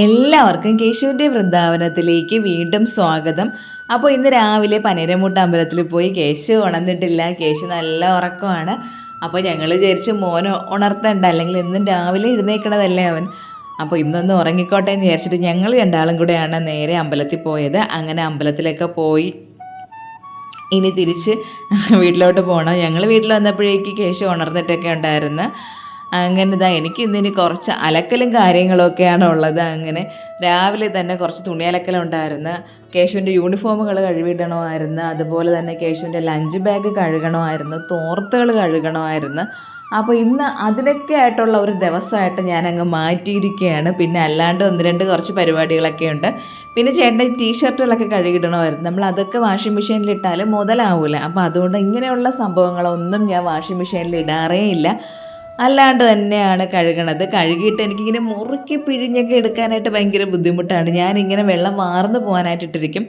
എല്ലാവർക്കും കേശുവിൻ്റെ വൃന്ദാവനത്തിലേക്ക് വീണ്ടും സ്വാഗതം. അപ്പോൾ ഇന്ന് രാവിലെ പനേരമൂട്ട് അമ്പലത്തിൽ പോയി. കേശു ഉണർന്നിട്ടില്ല, കേശു നല്ല ഉറക്കമാണ്. അപ്പോൾ ഞങ്ങൾ വിചാരിച്ച് മോനെ ഉണർത്തണ്ട, അല്ലെങ്കിൽ എന്നും രാവിലെ എഴുന്നേക്കണതല്ലേ അവൻ. അപ്പോൾ ഇന്നൊന്ന് ഉറങ്ങിക്കോട്ടെ എന്ന് വിചാരിച്ചിട്ട് ഞങ്ങൾ രണ്ടാളും കൂടെയാണ് നേരെ അമ്പലത്തിൽ പോയത്. അങ്ങനെ അമ്പലത്തിലൊക്കെ പോയി ഇനി തിരിച്ച് വീട്ടിലോട്ട് പോകണം. ഞങ്ങൾ വീട്ടിൽ വന്നപ്പോഴേക്ക് കേശു ഉണർന്നിട്ടൊക്കെ ഉണ്ടായിരുന്നു. അങ്ങനെ ഇതാ എനിക്ക് ഇന്നിനി കുറച്ച് അലക്കലും കാര്യങ്ങളൊക്കെയാണ് ഉള്ളത്. അങ്ങനെ രാവിലെ തന്നെ കുറച്ച് തുണി അലക്കലുണ്ടായിരുന്നു. കേശുവിൻ്റെ യൂണിഫോമുകൾ കഴുകിയിടണമായിരുന്നു. അതുപോലെ തന്നെ കേശുവിൻ്റെ ലഞ്ച് ബാഗ് കഴുകണമായിരുന്നു, തോർത്തുകൾ കഴുകണമായിരുന്നു. അപ്പോൾ ഇന്ന് അതിനൊക്കെ ആയിട്ടുള്ള ഒരു ദിവസമായിട്ട് ഞാനങ്ങ് മാറ്റിയിരിക്കുകയാണ്. പിന്നെ അല്ലാണ്ട് ഒന്ന് രണ്ട് കുറച്ച് പരിപാടികളൊക്കെ ഉണ്ട്. പിന്നെ ചേട്ടൻ്റെ ടീഷർട്ടുകളൊക്കെ കഴുകിയിടണമായിരുന്നു. നമ്മൾ അതൊക്കെ വാഷിംഗ് മെഷീനിലിട്ടാൽ മുതലാവില്ല. അപ്പോൾ അതുകൊണ്ട് ഇങ്ങനെയുള്ള സംഭവങ്ങളൊന്നും ഞാൻ വാഷിംഗ് മെഷീനിൽ ഇടാറേ ഇല്ല, അല്ലാണ്ട് തന്നെയാണ് കഴുകണത്. കഴുകിയിട്ട് എനിക്കിങ്ങനെ മുറുക്കി പിഴിഞ്ഞൊക്കെ എടുക്കാനായിട്ട് ഭയങ്കര ബുദ്ധിമുട്ടാണ്. ഞാനിങ്ങനെ വെള്ളം വാർന്നു പോകാനായിട്ട് ഇട്ടിരിക്കും.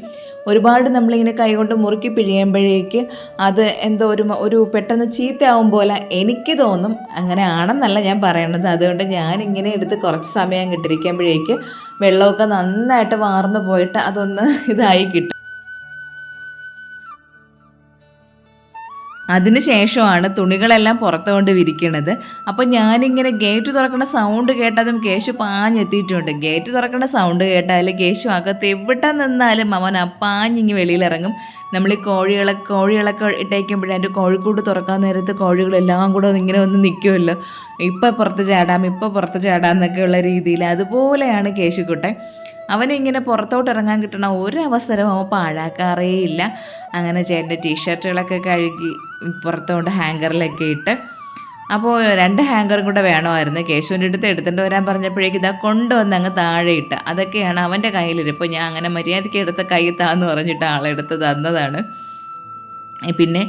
ഒരുപാട് നമ്മളിങ്ങനെ കൈകൊണ്ട് മുറുക്കി പിഴിയുമ്പോഴേക്ക് അത് എന്തോ ഒരു പെട്ടെന്ന് ചീത്തയാവും പോലെ എനിക്ക് തോന്നും. അങ്ങനെ ആണെന്നല്ല ഞാൻ പറയണത്. അതുകൊണ്ട് ഞാനിങ്ങനെ എടുത്ത് കുറച്ച് സമയം കിട്ടിരിക്കുമ്പോഴേക്ക് വെള്ളമൊക്കെ നന്നായിട്ട് വാർന്നു പോയിട്ട് അതൊന്ന് ഇതായി കിട്ടും. അതിന് ശേഷമാണ് തുണികളെല്ലാം പുറത്ത് കൊണ്ട് വിരിക്കണത്. അപ്പോൾ ഞാനിങ്ങനെ ഗേറ്റ് തുറക്കുന്ന സൗണ്ട് കേട്ടതും കേശു പാഞ്ഞെത്തിയിട്ടുണ്ട്. ഗേറ്റ് തുറക്കുന്ന സൗണ്ട് കേട്ടാൽ കേശു അകത്ത് എവിടെ നിന്നാലും അവൻ പാഞ്ഞിങ്ങി വെളിയിലിറങ്ങും. നമ്മൾ ഈ കോഴികളൊക്കെ ഇട്ടേക്കുമ്പോഴേ അതിൻ്റെ കോഴിക്കൂട് തുറക്കാൻ നേരത്ത് കോഴികളെല്ലാം കൂടെ ഇങ്ങനെ ഒന്ന് നിൽക്കുമല്ലോ, ഇപ്പം പുറത്ത് ചാടാം എന്നൊക്കെയുള്ള രീതിയിൽ. അതുപോലെയാണ് കേശുക്കുട്ടൻ. അവനിങ്ങനെ പുറത്തോട്ട് ഇറങ്ങാൻ കിട്ടണ ഒരു അവസരവും അവൻ പാഴാക്കാറേ ഇല്ല. അങ്ങനെ ചേട്ടൻ്റെ ടീഷർട്ടുകളൊക്കെ കഴുകി പുറത്തോട്ട് ഹാങ്കറിലൊക്കെ ഇട്ട്. അപ്പോൾ 2 ഹാങ്കറും കൂടെ വേണമായിരുന്നു. കേശുവിൻ്റെ അടുത്ത് എടുത്തിട്ട് വരാൻ പറഞ്ഞപ്പോഴേക്ക് ഇതാ കൊണ്ടുവന്ന് അങ്ങ് താഴെ ഇട്ട്. അതൊക്കെയാണ് അവൻ്റെ കയ്യിലിരിപ്പോൾ. ഞാൻ അങ്ങനെ മര്യാദയ്ക്ക് എടുത്ത കൈ താന്ന് പറഞ്ഞിട്ട് ആളെടുത്ത് തന്നതാണ്. പിന്നെ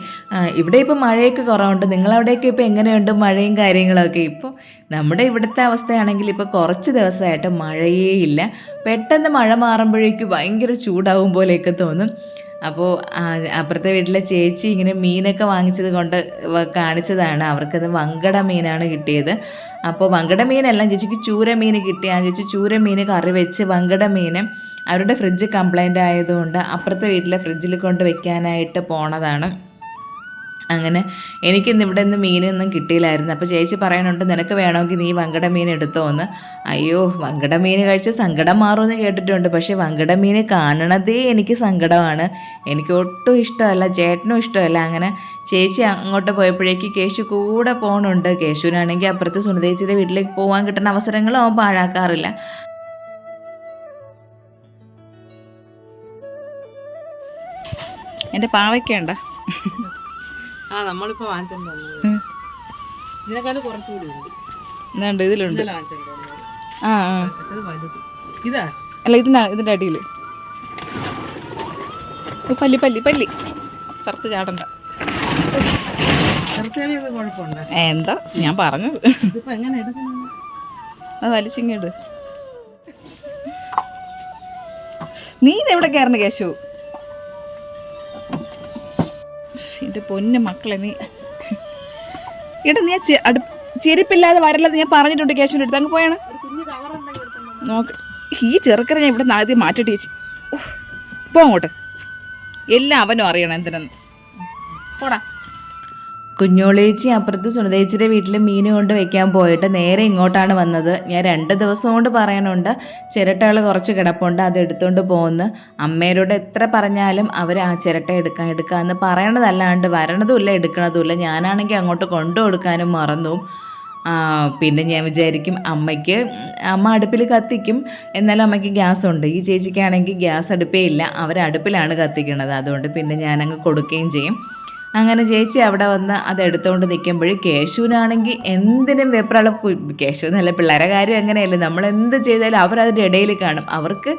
ഇവിടെ ഇപ്പോൾ മഴയൊക്കെ കുറവുണ്ട്. നിങ്ങളവിടെയൊക്കെ ഇപ്പോൾ എങ്ങനെയുണ്ട് മഴയും കാര്യങ്ങളൊക്കെ? ഇപ്പോൾ നമ്മുടെ ഇവിടുത്തെ അവസ്ഥയാണെങ്കിൽ ഇപ്പോൾ കുറച്ച് ദിവസമായിട്ട് മഴയേ ഇല്ല. പെട്ടെന്ന് മഴ മാറുമ്പോഴേക്കും ഭയങ്കര ചൂടാവും പോലെയൊക്കെ തോന്നും. അപ്പോൾ അപ്പുറത്തെ വീട്ടിലെ ചേച്ചി ഇങ്ങനെ മീനൊക്കെ വാങ്ങിച്ചത് കൊണ്ട് കാണിച്ചതാണ്. അവർക്കത് വങ്കട മീനാണ് കിട്ടിയത്. അപ്പോൾ വങ്കട മീനെല്ലാം ചേച്ചിക്ക് ചൂര മീൻ കിട്ടി. ആ ചേച്ചി ചൂര മീൻ കറി വെച്ച് വങ്കട മീൻ അവരുടെ ഫ്രിഡ്ജ് കംപ്ലൈൻ്റ് ആയതുകൊണ്ട് അപ്പുറത്തെ വീട്ടിലെ ഫ്രിഡ്ജിൽ കൊണ്ട് വെക്കാനായിട്ട് പോണതാണ്. അങ്ങനെ എനിക്കിന്ന് ഇവിടെ നിന്ന് മീനൊന്നും കിട്ടിയില്ലായിരുന്നു. അപ്പോൾ ചേച്ചി പറയുന്നുണ്ട്, നിനക്ക് വേണമെങ്കിൽ നീ വങ്കട മീൻ എടുത്തോ എന്ന്. അയ്യോ, വങ്കട മീൻ കഴിച്ച് സങ്കടം മാറുമെന്ന് കേട്ടിട്ടുണ്ട്. പക്ഷേ വങ്കട മീൻ കാണണതേ എനിക്ക് സങ്കടമാണ്. എനിക്ക് ഒട്ടും ഇഷ്ടമല്ല, ചേട്ടനും ഇഷ്ടമല്ല. അങ്ങനെ ചേച്ചി അങ്ങോട്ട് പോയപ്പോഴേക്ക് കേശു കൂടെ പോകണുണ്ട്. കേശുവിനാണെങ്കിൽ അപ്പുറത്ത് സുനിതേച്ചിയുടെ വീട്ടിലേക്ക് പോകാൻ കിട്ടുന്ന അവസരങ്ങളും അവൻ പാഴാക്കാറില്ല. എൻ്റെ പാവയ്ക്കുണ്ട നമ്മളിപ്പോ ഇതിലുണ്ട്. ഇതാ അല്ല, ഇതിൻ്റെ അടിയിൽ പല്ലി പുറത്ത് ചാടണ്ട. എന്താ ഞാൻ പറഞ്ഞത്, അത് വലിച്ചിങ്ങോട്ട്. നീ ഇതെവിടെ കയറണ കേശു? എൻ്റെ പൊന്നു മക്കളെ, നീ ഇട നീ ചെരുപ്പില്ലാതെ വരല്ലത് ഞാൻ പറഞ്ഞിട്ടുണ്ട് കേശുവിൻ്റെ അടുത്ത്. അങ്ങ് പോയാണ് നോക്ക്. ഈ ചെറുക്കനെ ഞാൻ ഇവിടെ ആദ്യം മാറ്റിട്ട് ചേച്ചി പോ അങ്ങോട്ട്. എല്ലാം അവനും അറിയണം എന്തിനെന്ന്. പോടാ. കുഞ്ഞോളേച്ചി അപ്പുറത്ത് സുനിതേച്ചിയുടെ വീട്ടിൽ മീൻ കൊണ്ട് വെക്കാൻ പോയിട്ട് നേരെ ഇങ്ങോട്ടാണ് വന്നത്. ഞാൻ 2 ദിവസം കൊണ്ട് പറയണുണ്ട് ചിരട്ടകൾ കുറച്ച് കിടപ്പുണ്ട്, അത് എടുത്തുകൊണ്ട് പോകുന്നു. അമ്മേരോട് എത്ര പറഞ്ഞാലും അവർ ആ ചിരട്ട എടുക്കാമെന്ന് പറയണതല്ലാണ്ട് വരണതുമില്ല, എടുക്കണതുമില്ല. ഞാനാണെങ്കിൽ അങ്ങോട്ട് കൊണ്ടു കൊടുക്കാനും മറന്നു. പിന്നെ ഞാൻ വിചാരിക്കും അമ്മ അടുപ്പിൽ കത്തിക്കും, എന്നാലും അമ്മയ്ക്ക് ഗ്യാസ് ഉണ്ട്. ഈ ചേച്ചിക്കാണെങ്കിൽ ഗ്യാസ് അടുപ്പേ ഇല്ല, അവരടുപ്പിലാണ് കത്തിക്കണത്. അതുകൊണ്ട് പിന്നെ ഞാനങ്ങ് കൊടുക്കുകയും ചെയ്യും. അങ്ങനെ ചേച്ചി അവിടെ വന്ന് അത് എടുത്തുകൊണ്ട് നിൽക്കുമ്പോഴും കേശുവിനാണെങ്കിൽ എന്തിനും വെപ്രാളം. കേശു നല്ല പിള്ളേരെ കാര്യം എങ്ങനെയല്ലേ, നമ്മൾ എന്ത് ചെയ്താലും അവരതിൻ്റെ ഇടയിൽ കാണും. അവർക്ക്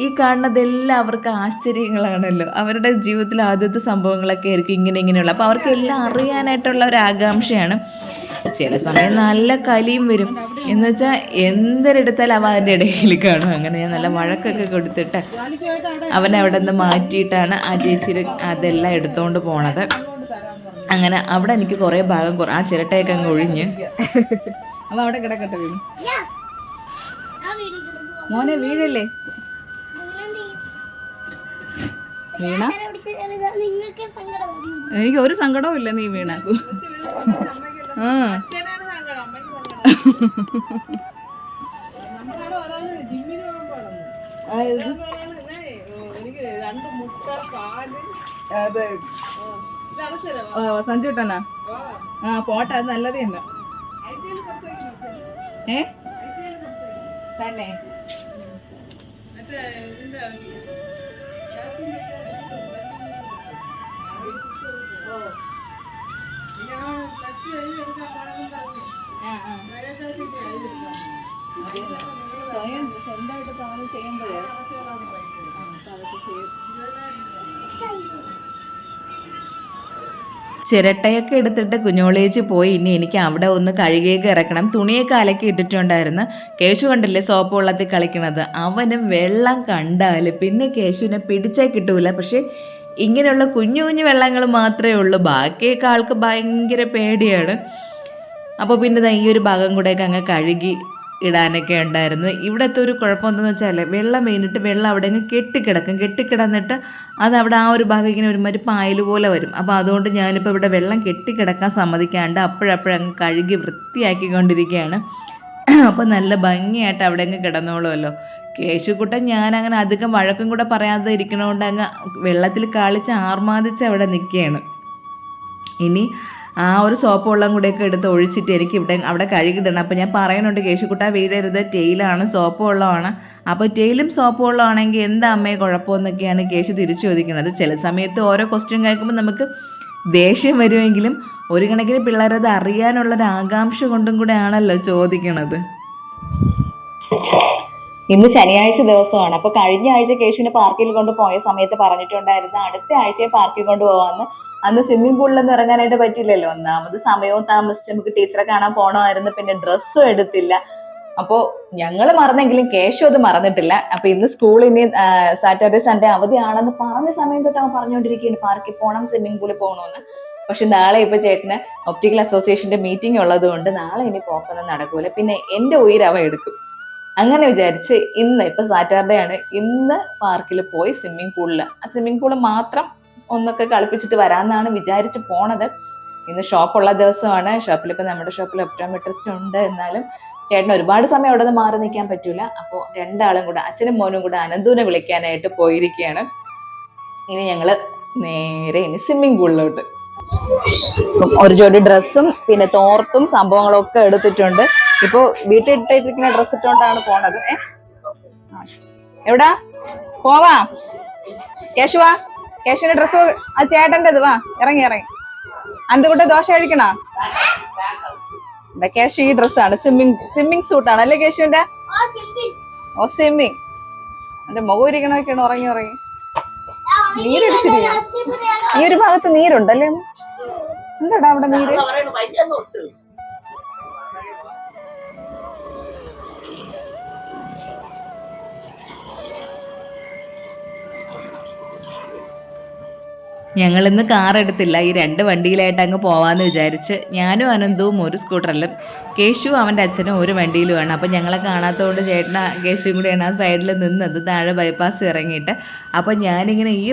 ഈ കാണുന്നതെല്ലാം അവർക്ക് ആശ്ചര്യങ്ങളാണല്ലോ. അവരുടെ ജീവിതത്തിൽ ആദ്യത്തെ സംഭവങ്ങളൊക്കെ ആയിരിക്കും ഇങ്ങനെയുള്ള. അപ്പോൾ അവർക്ക് എല്ലാം അറിയാനായിട്ടുള്ള ഒരു ആകാംക്ഷയാണ്. ചില സമയം നല്ല കലിയും വരും. എന്ന് വെച്ചാൽ എന്തൊരെടുത്താലും അവൻ അതിൻ്റെ ഇടയിൽ കാണും. അങ്ങനെ ഞാൻ നല്ല വഴക്കൊക്കെ കൊടുത്തിട്ട് അവനവിടെ നിന്ന് മാറ്റിയിട്ടാണ് ആ ചേച്ചി അതെല്ലാം എടുത്തുകൊണ്ട് പോണത്. അങ്ങനെ അവിടെ എനിക്ക് കുറേ ഭാഗം ആ ചിരട്ടയൊക്കെ അങ്ങ് ഒഴിഞ്ഞ് അവ അവിടെ കിടക്കട്ടെ. മോനെ വീഴല്ലേ? വീണ നിങ്ങൾക്ക് സങ്കടം വരും. എനിക്ക് ഒരു സങ്കടവും ഇല്ല നീ വീണ. ആ അച്ഛനാണ് സങ്കടം, അമ്മയ്ക്ക് സങ്കടം. നമ്മളവിടെ ഒരാള് ജിമ്മിന് പോകുമ്പോഴാണ് എനിക്ക് 2 മുട്ട പാല്. അതെ ഇതാണ് സ്ഥലം. സഞ്ജു കിട്ടനാ? ആ പോട്ടെ, അത് നല്ലത് തന്നെ. IPL പുറത്തേക്ക് നോക്കാം. ഏ IPL പുറത്തേക്ക്. തന്നെ മറ്റേ ഇതിന്റെ സ്വയം സ്വന്തമായിട്ട് തോന്നി ചെയ്യുമ്പോഴേ ചിരട്ടയൊക്കെ എടുത്തിട്ട് കുഞ്ഞോളേച്ചി പോയി. ഇനി എനിക്ക് അവിടെ ഒന്ന് കഴുകിയൊക്കെ ഇറക്കണം. തുണിയൊക്കെ അലക്കി ഇട്ടിട്ടുണ്ടായിരുന്നു. കേശു കണ്ടില്ലേ സോപ്പ് വെള്ളത്തിൽ കളിക്കണത്. അവനും വെള്ളം കണ്ടാൽ പിന്നെ കേശുവിനെ പിടിച്ചാൽ കിട്ടൂല. പക്ഷെ ഇങ്ങനെയുള്ള കുഞ്ഞു കുഞ്ഞു വെള്ളങ്ങൾ മാത്രമേ ഉള്ളൂ. ബാക്കിയൊക്കെ ആൾക്ക് ഭയങ്കര പേടിയാണ്. അപ്പോൾ പിന്നെ ഈ ഒരു ഭാഗം കൂടെയൊക്കെ അങ്ങ് കഴുകി ഇടാനൊക്കെ ഉണ്ടായിരുന്നു. ഇവിടുത്തെ ഒരു കുഴപ്പം എന്താണെന്ന് വെച്ചാൽ വെള്ളം വീണിട്ട് വെള്ളം അവിടെ അങ്ങ് കെട്ടിക്കിടന്നിട്ട് അത് അവിടെ ആ ഒരു ഭാഗം ഇങ്ങനെ ഒരുമാതിരി പായൽ പോലെ വരും. അപ്പോൾ അതുകൊണ്ട് ഞാനിപ്പോൾ ഇവിടെ വെള്ളം കെട്ടിക്കിടക്കാൻ സമ്മതിക്കാണ്ട് അപ്പോഴപ്പോഴങ്ങ് കഴുകി വൃത്തിയാക്കിക്കൊണ്ടിരിക്കുകയാണ്. അപ്പോൾ നല്ല ഭംഗിയായിട്ട് അവിടെ അങ്ങ് കിടന്നോളുമല്ലോ. കേശുക്കുട്ടൻ ഞാനങ്ങനെ അധികം വഴക്കും കൂടെ പറയാതെ ഇരിക്കണോണ്ട് അങ്ങ് വെള്ളത്തിൽ കളിച്ച് ആർമാദിച്ച് അവിടെ നിൽക്കുകയാണ്. ഇനി ആ ഒരു സോപ്പ് വെള്ളം കൂടെയൊക്കെ എടുത്ത് ഒഴിച്ചിട്ട് എനിക്ക് അവിടെ കഴുകിടണം. അപ്പോൾ ഞാൻ പറയുന്നുണ്ട് കേശുക്കുട്ട വീഴരുത്, ടെയിലാണ് സോപ്പ് വെള്ളമാണ്. അപ്പോൾ ടെയിലും സോപ്പ് വെള്ളമാണെങ്കിൽ എന്താ അമ്മയെ കുഴപ്പമെന്നൊക്കെയാണ് കേശു തിരിച്ചു ചോദിക്കുന്നത്. ചില സമയത്ത് ഓരോ ക്വസ്റ്റ്യൻ കേൾക്കുമ്പോൾ നമുക്ക് ദേഷ്യം വരുമെങ്കിലും ഒരു കണക്കിന് പിള്ളേരത് അറിയാനുള്ളൊരു ആകാംക്ഷ കൊണ്ടും കൂടെ ആണല്ലോ ചോദിക്കണത്. ഇന്ന് ശനിയാഴ്ച ദിവസമാണ്. അപ്പോൾ കഴിഞ്ഞ ആഴ്ച കേശുവിനെ പാർക്കിൽ കൊണ്ടുപോയ സമയത്ത് പറഞ്ഞിട്ടുണ്ടായിരുന്നു അടുത്ത ആഴ്ചയെ പാർക്കിൽ കൊണ്ടുപോകാമെന്ന്. അന്ന് സ്വിമ്മിംഗ് പൂളിലൊന്നും ഇറങ്ങാനായിട്ട് പറ്റില്ലല്ലോ. ഒന്നാമത് സമയവും താമസിച്ച് നമുക്ക് ടീച്ചറെ കാണാൻ പോകണമായിരുന്നു. പിന്നെ ഡ്രസ്സും എടുത്തില്ല. അപ്പോൾ ഞങ്ങൾ മറന്നെങ്കിലും കേശു അത് മറന്നിട്ടില്ല. അപ്പോൾ ഇന്ന് സ്കൂളിന് സാറ്റർഡേ സൺഡേ അവധിയാണെന്ന് പറഞ്ഞ സമയം തൊട്ട് അവൻ പറഞ്ഞുകൊണ്ടിരിക്കുകയാണ് പാർക്കിൽ പോകണം, സ്വിമ്മിംഗ് പൂളിൽ പോകണമെന്ന്. പക്ഷെ നാളെ ഇപ്പോൾ ചേട്ടന് ഒപ്റ്റിക്കൽ അസോസിയേഷന്റെ മീറ്റിംഗ് ഉള്ളത് കൊണ്ട് നാളെ ഇനി പോക്കൊന്നും നടക്കൂല. പിന്നെ എൻ്റെ ഉയിര് അവൻ എടുക്കും. അങ്ങനെ വിചാരിച്ച് ഇന്ന് ഇപ്പൊ സാറ്റർഡേ ആണ്, ഇന്ന് പാർക്കിൽ പോയി സ്വിമ്മിംഗ് പൂള് മാത്രം ഒന്നൊക്കെ കളിപ്പിച്ചിട്ട് വരാമെന്നാണ് വിചാരിച്ച് പോണത്. ഇന്ന് ഷോപ്പുള്ള ദിവസമാണ്. ഇപ്പൊ നമ്മുടെ ഷോപ്പിൽ ഒപ്റ്റോമെട്രിസ്റ്റ് ഉണ്ട്. എന്നാലും ചേട്ടന് ഒരുപാട് സമയം അവിടെ നിന്ന് മാറി നിൽക്കാൻ പറ്റൂല. അപ്പോൾ രണ്ടാളും കൂടെ അച്ഛനും മോനും കൂടെ അനന്തുവിനെ വിളിക്കാനായിട്ട് പോയിരിക്കുകയാണ്. ഇനി ഞങ്ങള് നേരെ ഇനി സ്വിമ്മിംഗ് പൂളിലോട്ട്. ഒരു ജോഡി ഡ്രസ്സും പിന്നെ തോർത്തും സംഭവങ്ങളും ഒക്കെ എടുത്തിട്ടുണ്ട്. ഇപ്പൊ വീട്ടിൽ ഇട്ടിരിക്കുന്ന ഡ്രസ്സ് ഇട്ടുകൊണ്ടാണ് പോണത്. എവിടാ പോവാ? കേശുവാ, കേശുവിന്റെ ഡ്രസ്സ് ആ ചേട്ടൻ്റെത്. വാ ഇറങ്ങി. അന്തുകൂട്ട് ദോശ കഴിക്കണോ? കേശു ഈ ഡ്രസ്സാണ്, സ്വിമ്മിങ് സൂട്ടാണ് അല്ലേ കേശുവിന്റെ? ഓ സ്വിമ്മിങ്. എന്റെ മുഖം ഇരിക്കണൊക്കെയാണ് ഉറങ്ങി. നീരടിച്ചിരിക്കുന്നു. ഈ ഒരു ഭാഗത്ത് നീരുണ്ടല്ലേ? എന്താടാ അവിടെ നീര്? ഞങ്ങളിന്ന് കാർ എടുത്തില്ല. ഈ 2 വണ്ടിയിലായിട്ട് അങ്ങ് പോവാന്ന് വിചാരിച്ച് ഞാനും അനന്തവും ഒരു സ്കൂട്ടറിലും കേശു അവൻ്റെ അച്ഛനും ഒരു വണ്ടിയിലുമാണ്. അപ്പം ഞങ്ങളെ കാണാത്തതുകൊണ്ട് ചേട്ടന കേശുവും കൂടെയാണ് ആ സൈഡിൽ നിന്നത്, താഴെ ബൈപ്പാസ് ഇറങ്ങിയിട്ട്. അപ്പം ഞാനിങ്ങനെ ഈ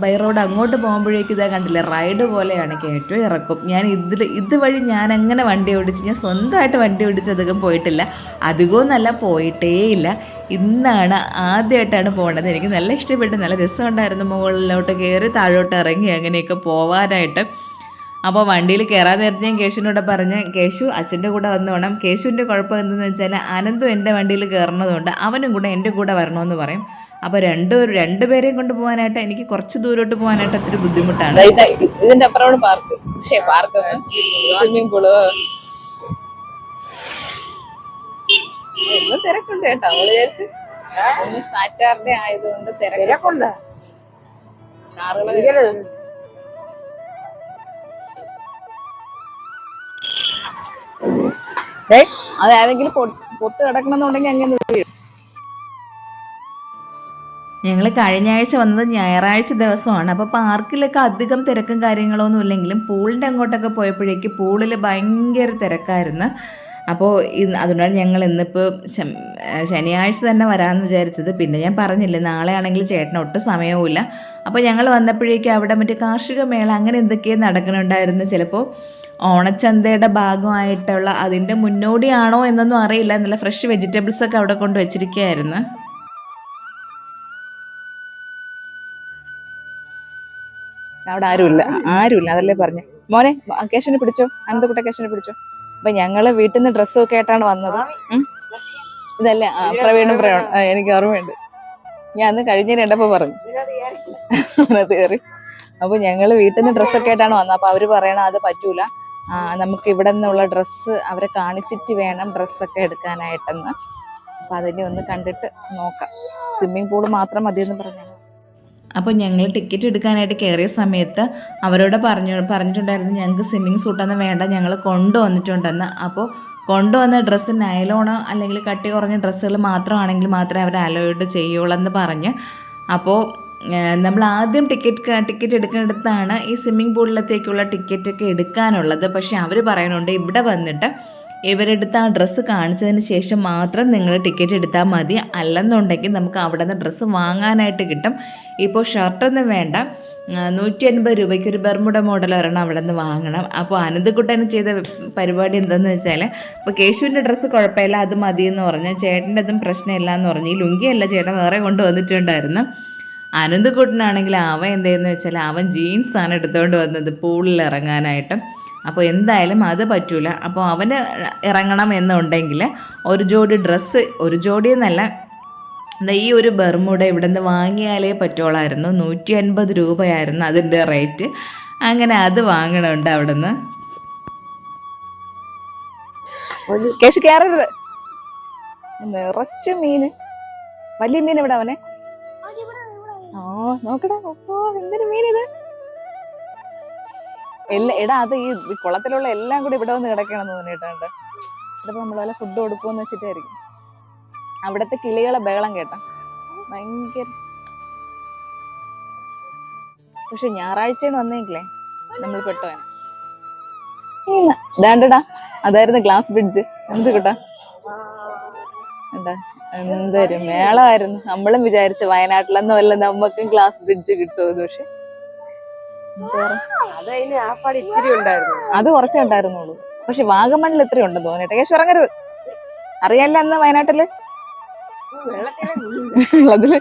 ബൈ റോഡ് അങ്ങോട്ട് പോകുമ്പോഴേക്കും ഇതാ കണ്ടില്ല, റൈഡ് പോലെയാണ്, കയറ്റവും ഇറക്കും. ഞാൻ ഇതുവഴി ഞാൻ അങ്ങനെ വണ്ടി ഓടിച്ച്, ഞാൻ സ്വന്തമായിട്ട് വണ്ടി ഓടിച്ച് അധികം പോയിട്ടില്ല, അധികവും നല്ല പോയിട്ടേയില്ല. ഇന്നാണ് ആദ്യമായിട്ടാണ് പോകേണ്ടത്. എനിക്ക് നല്ല ഇഷ്ടപ്പെട്ടു, നല്ല രസമുണ്ടായിരുന്നു. മുകളിലോട്ട് കയറി താഴോട്ട് ഇറങ്ങി അങ്ങനെയൊക്കെ പോവാനായിട്ട്. അപ്പോൾ വണ്ടിയിൽ കയറാൻ നേരത്തെ ഞാൻ കേശുവിനോട് പറഞ്ഞ് കേശു അച്ഛൻ്റെ കൂടെ വന്ന് വേണം. കേശുവിൻ്റെ കുഴപ്പം എന്തെന്ന് വെച്ചാൽ അനന്തും എൻ്റെ വണ്ടിയിൽ കയറണതുകൊണ്ട് അവനും കൂടെ എൻ്റെ കൂടെ വരണമെന്ന് പറയും. അപ്പോൾ രണ്ടുപേരെയും കൊണ്ട് പോകാനായിട്ട് എനിക്ക് കുറച്ച് ദൂരോട്ട് പോകാനായിട്ട് ഒത്തിരി ബുദ്ധിമുട്ടാണ്. ഇതിൻ്റെ അപ്പുറമാണ് പാർക്ക്, സ്വിമ്മിംഗ് പൂള്. ഇന്ന് തിരക്കുണ്ട് കേട്ടോ. അവള് വിചാരിച്ച് ഇന്ന് സാറ്റർഡേ ആയതുകൊണ്ട് തിരക്കുണ്ട്. അത് ഏതെങ്കിലും പൊട്ട് കിടക്കണമെന്നുണ്ടെങ്കിൽ അങ്ങനെ വീഴും. ഞങ്ങൾ കഴിഞ്ഞ ആഴ്ച വന്നത് ഞായറാഴ്ച ദിവസമാണ്. അപ്പോൾ പാർക്കിലൊക്കെ അധികം തിരക്കും കാര്യങ്ങളൊന്നും ഇല്ലെങ്കിലും പൂളിൻ്റെ അങ്ങോട്ടൊക്കെ പോയപ്പോഴേക്ക് പൂളിൽ ഭയങ്കര തിരക്കായിരുന്നു. അപ്പോൾ അതുകൊണ്ടാണ് ഞങ്ങൾ ഇന്നിപ്പോൾ ശനിയാഴ്ച തന്നെ വരാമെന്ന് വിചാരിച്ചത്. പിന്നെ ഞാൻ പറഞ്ഞില്ലേ നാളെ ആണെങ്കിൽ ചേട്ടന് ഒട്ടും സമയവുമില്ല. അപ്പോൾ ഞങ്ങൾ വന്നപ്പോഴേക്കും അവിടെ മറ്റേ കാർഷിക മേള അങ്ങനെ എന്തൊക്കെയോ നടക്കുന്നുണ്ടായിരുന്നു. ചിലപ്പോൾ ഓണച്ചന്തയുടെ ഭാഗമായിട്ടുള്ള അതിൻ്റെ മുന്നോടിയാണോ എന്നൊന്നും അറിയില്ല. നല്ല ഫ്രഷ് വെജിറ്റബിൾസൊക്കെ അവിടെ കൊണ്ട് വെച്ചിരിക്കുകയായിരുന്നു. അവിടെ ആരുമില്ല അതല്ലേ പറഞ്ഞു. മോനെ കേശവനെ പിടിച്ചോ, അനന്തകുട്ട കേശവനെ പിടിച്ചോ. അപ്പൊ ഞങ്ങള് വീട്ടിൽ നിന്ന് ഡ്രസ്സൊക്കെ ആയിട്ടാണ് വന്നത്. ഇതല്ലേ പ്രവീണും എനിക്ക് ഓർമ്മയുണ്ട്. ഞാൻ അന്ന് കഴിഞ്ഞതിന് കണ്ടപ്പോ പറഞ്ഞു അതിനകത്ത് കയറി. അപ്പൊ ഞങ്ങള് വീട്ടിൽ നിന്ന് ഡ്രസ്സൊക്കെ ആയിട്ടാണ് വന്നത്. അപ്പൊ അവര് പറയണ അത് പറ്റൂല, നമുക്ക് ഇവിടെ നിന്നുള്ള ഡ്രസ്സ് അവരെ കാണിച്ചിട്ട് വേണം ഡ്രസ്സൊക്കെ എടുക്കാനായിട്ടെന്ന്. അപ്പൊ അതിനെ ഒന്ന് കണ്ടിട്ട് നോക്കാം. സ്വിമ്മിങ് പൂള് മാത്രം മതിയെന്ന് പറഞ്ഞു. അപ്പോൾ ഞങ്ങൾ ടിക്കറ്റ് എടുക്കാനായിട്ട് കയറിയ സമയത്ത് അവരോട് പറഞ്ഞിട്ടുണ്ടായിരുന്നു ഞങ്ങൾക്ക് സ്വിമ്മിങ് സൂട്ടൊന്നും വേണ്ട, ഞങ്ങൾ കൊണ്ടുവന്നിട്ടുണ്ടെന്ന്. അപ്പോൾ കൊണ്ടുവന്ന ഡ്രസ്സ് നൈലോണോ അല്ലെങ്കിൽ കട്ടി കുറഞ്ഞ ഡ്രസ്സുകൾ മാത്രമാണെങ്കിൽ മാത്രമേ അവർ അലോയ്ഡ് ചെയ്യുള്ളൂ എന്ന് പറഞ്ഞ്. അപ്പോൾ നമ്മൾ ആദ്യം ടിക്കറ്റ് എടുക്കുന്നിടത്താണ് ഈ സ്വിമ്മിംഗ് പൂളിലത്തേക്കുള്ള ടിക്കറ്റൊക്കെ എടുക്കാനുള്ളത്. പക്ഷേ അവർ പറയുന്നുണ്ട് ഇവിടെ വന്നിട്ട് ഇവരെടുത്ത് ആ ഡ്രസ്സ് കാണിച്ചതിന് ശേഷം മാത്രം നിങ്ങൾ ടിക്കറ്റ് എടുത്താൽ മതി, അല്ലെന്നുണ്ടെങ്കിൽ നമുക്ക് അവിടെ നിന്ന് ഡ്രസ്സ് വാങ്ങാനായിട്ട് കിട്ടും. ഇപ്പോൾ ഷർട്ടൊന്നും വേണ്ട, 150 രൂപയ്ക്ക് ഒരു ബർമുഡ മോഡൽ ഒരെണ്ണം അവിടെ നിന്ന് വാങ്ങണം. അപ്പോൾ അനന്തകുട്ടന് ചെയ്ത പരിപാടി എന്താണെന്ന് വെച്ചാൽ, ഇപ്പോൾ കേശുവിൻ്റെ ഡ്രസ്സ് കുഴപ്പമില്ല അത് മതിയെന്ന് പറഞ്ഞ്, ചേട്ടൻ്റെ അതും പ്രശ്നമില്ല എന്ന് പറഞ്ഞ് ഈ ലുങ്കിയല്ല ചേട്ടൻ വേറെ കൊണ്ടുവന്നിട്ടുണ്ടായിരുന്നു. അനന്തകുട്ടനാണെങ്കിൽ അവൻ എന്തെന്ന് വെച്ചാൽ അവൻ ജീൻസാണ് എടുത്തുകൊണ്ട് വന്നത് പൂളിൽ ഇറങ്ങാനായിട്ട്. അപ്പോൾ എന്തായാലും അത് പറ്റൂല. അപ്പോൾ അവന് ഇറങ്ങണം എന്നുണ്ടെങ്കിൽ ഒരു ജോഡി ഡ്രസ്സ്, ഒരു ജോഡി എന്നല്ല, ഈ ഒരു ബർമുഡ ഇവിടെ നിന്ന് വാങ്ങിയാലേ പറ്റുള്ളായിരുന്നു. 150 രൂപയായിരുന്നു അതിൻ്റെ റേറ്റ്. അങ്ങനെ അത് വാങ്ങണമുണ്ട് അവിടെ നിന്ന്. കേശു കയറരുത്, നിറച്ച് മീന്, വലിയ മീൻ ഇവിടെ അവനെ. നോക്കടാ, എന്തൊരു മീനിത്. എടാ അത് ഈ കുളത്തിലുള്ള എല്ലാം കൂടി ഇവിടെ വന്ന് കിടക്കണമെന്ന് തോന്നിയിട്ടുണ്ട്. ചിലപ്പോൾ നമ്മൾ വല്ല ഫുഡ് കൊടുക്കുമെന്ന് വെച്ചിട്ടായിരിക്കും. അവിടുത്തെ കിളികളെ ബഹളം കേട്ടാ ഭയങ്കര. പക്ഷെ ഞായറാഴ്ചയാണ് വന്നെങ്കിലേ നമ്മൾ പെട്ടോനെ. ഇതാണ്ടടാ, അതായിരുന്നു ഗ്ലാസ് ബ്രിഡ്ജ്. എന്ത് കിട്ടാ എന്താ, എന്തൊരു മേളമായിരുന്നു. നമ്മളും വിചാരിച്ചു വയനാട്ടിലെന്നോ അല്ല നമുക്കും ഗ്ലാസ് ബ്രിഡ്ജ് കിട്ടുമെന്ന്. പക്ഷെ അത് കുറച്ചേ ഉണ്ടായിരുന്നുള്ളൂ. പക്ഷെ വാഗമണ്ണിൽ ഇത്രയും ഉണ്ടെന്ന് തോന്നിട്ട്. കേശു ഇറങ്ങരുത്, അറിയാല്ല അന്ന് വയനാട്ടില് വെള്ളത്തില്.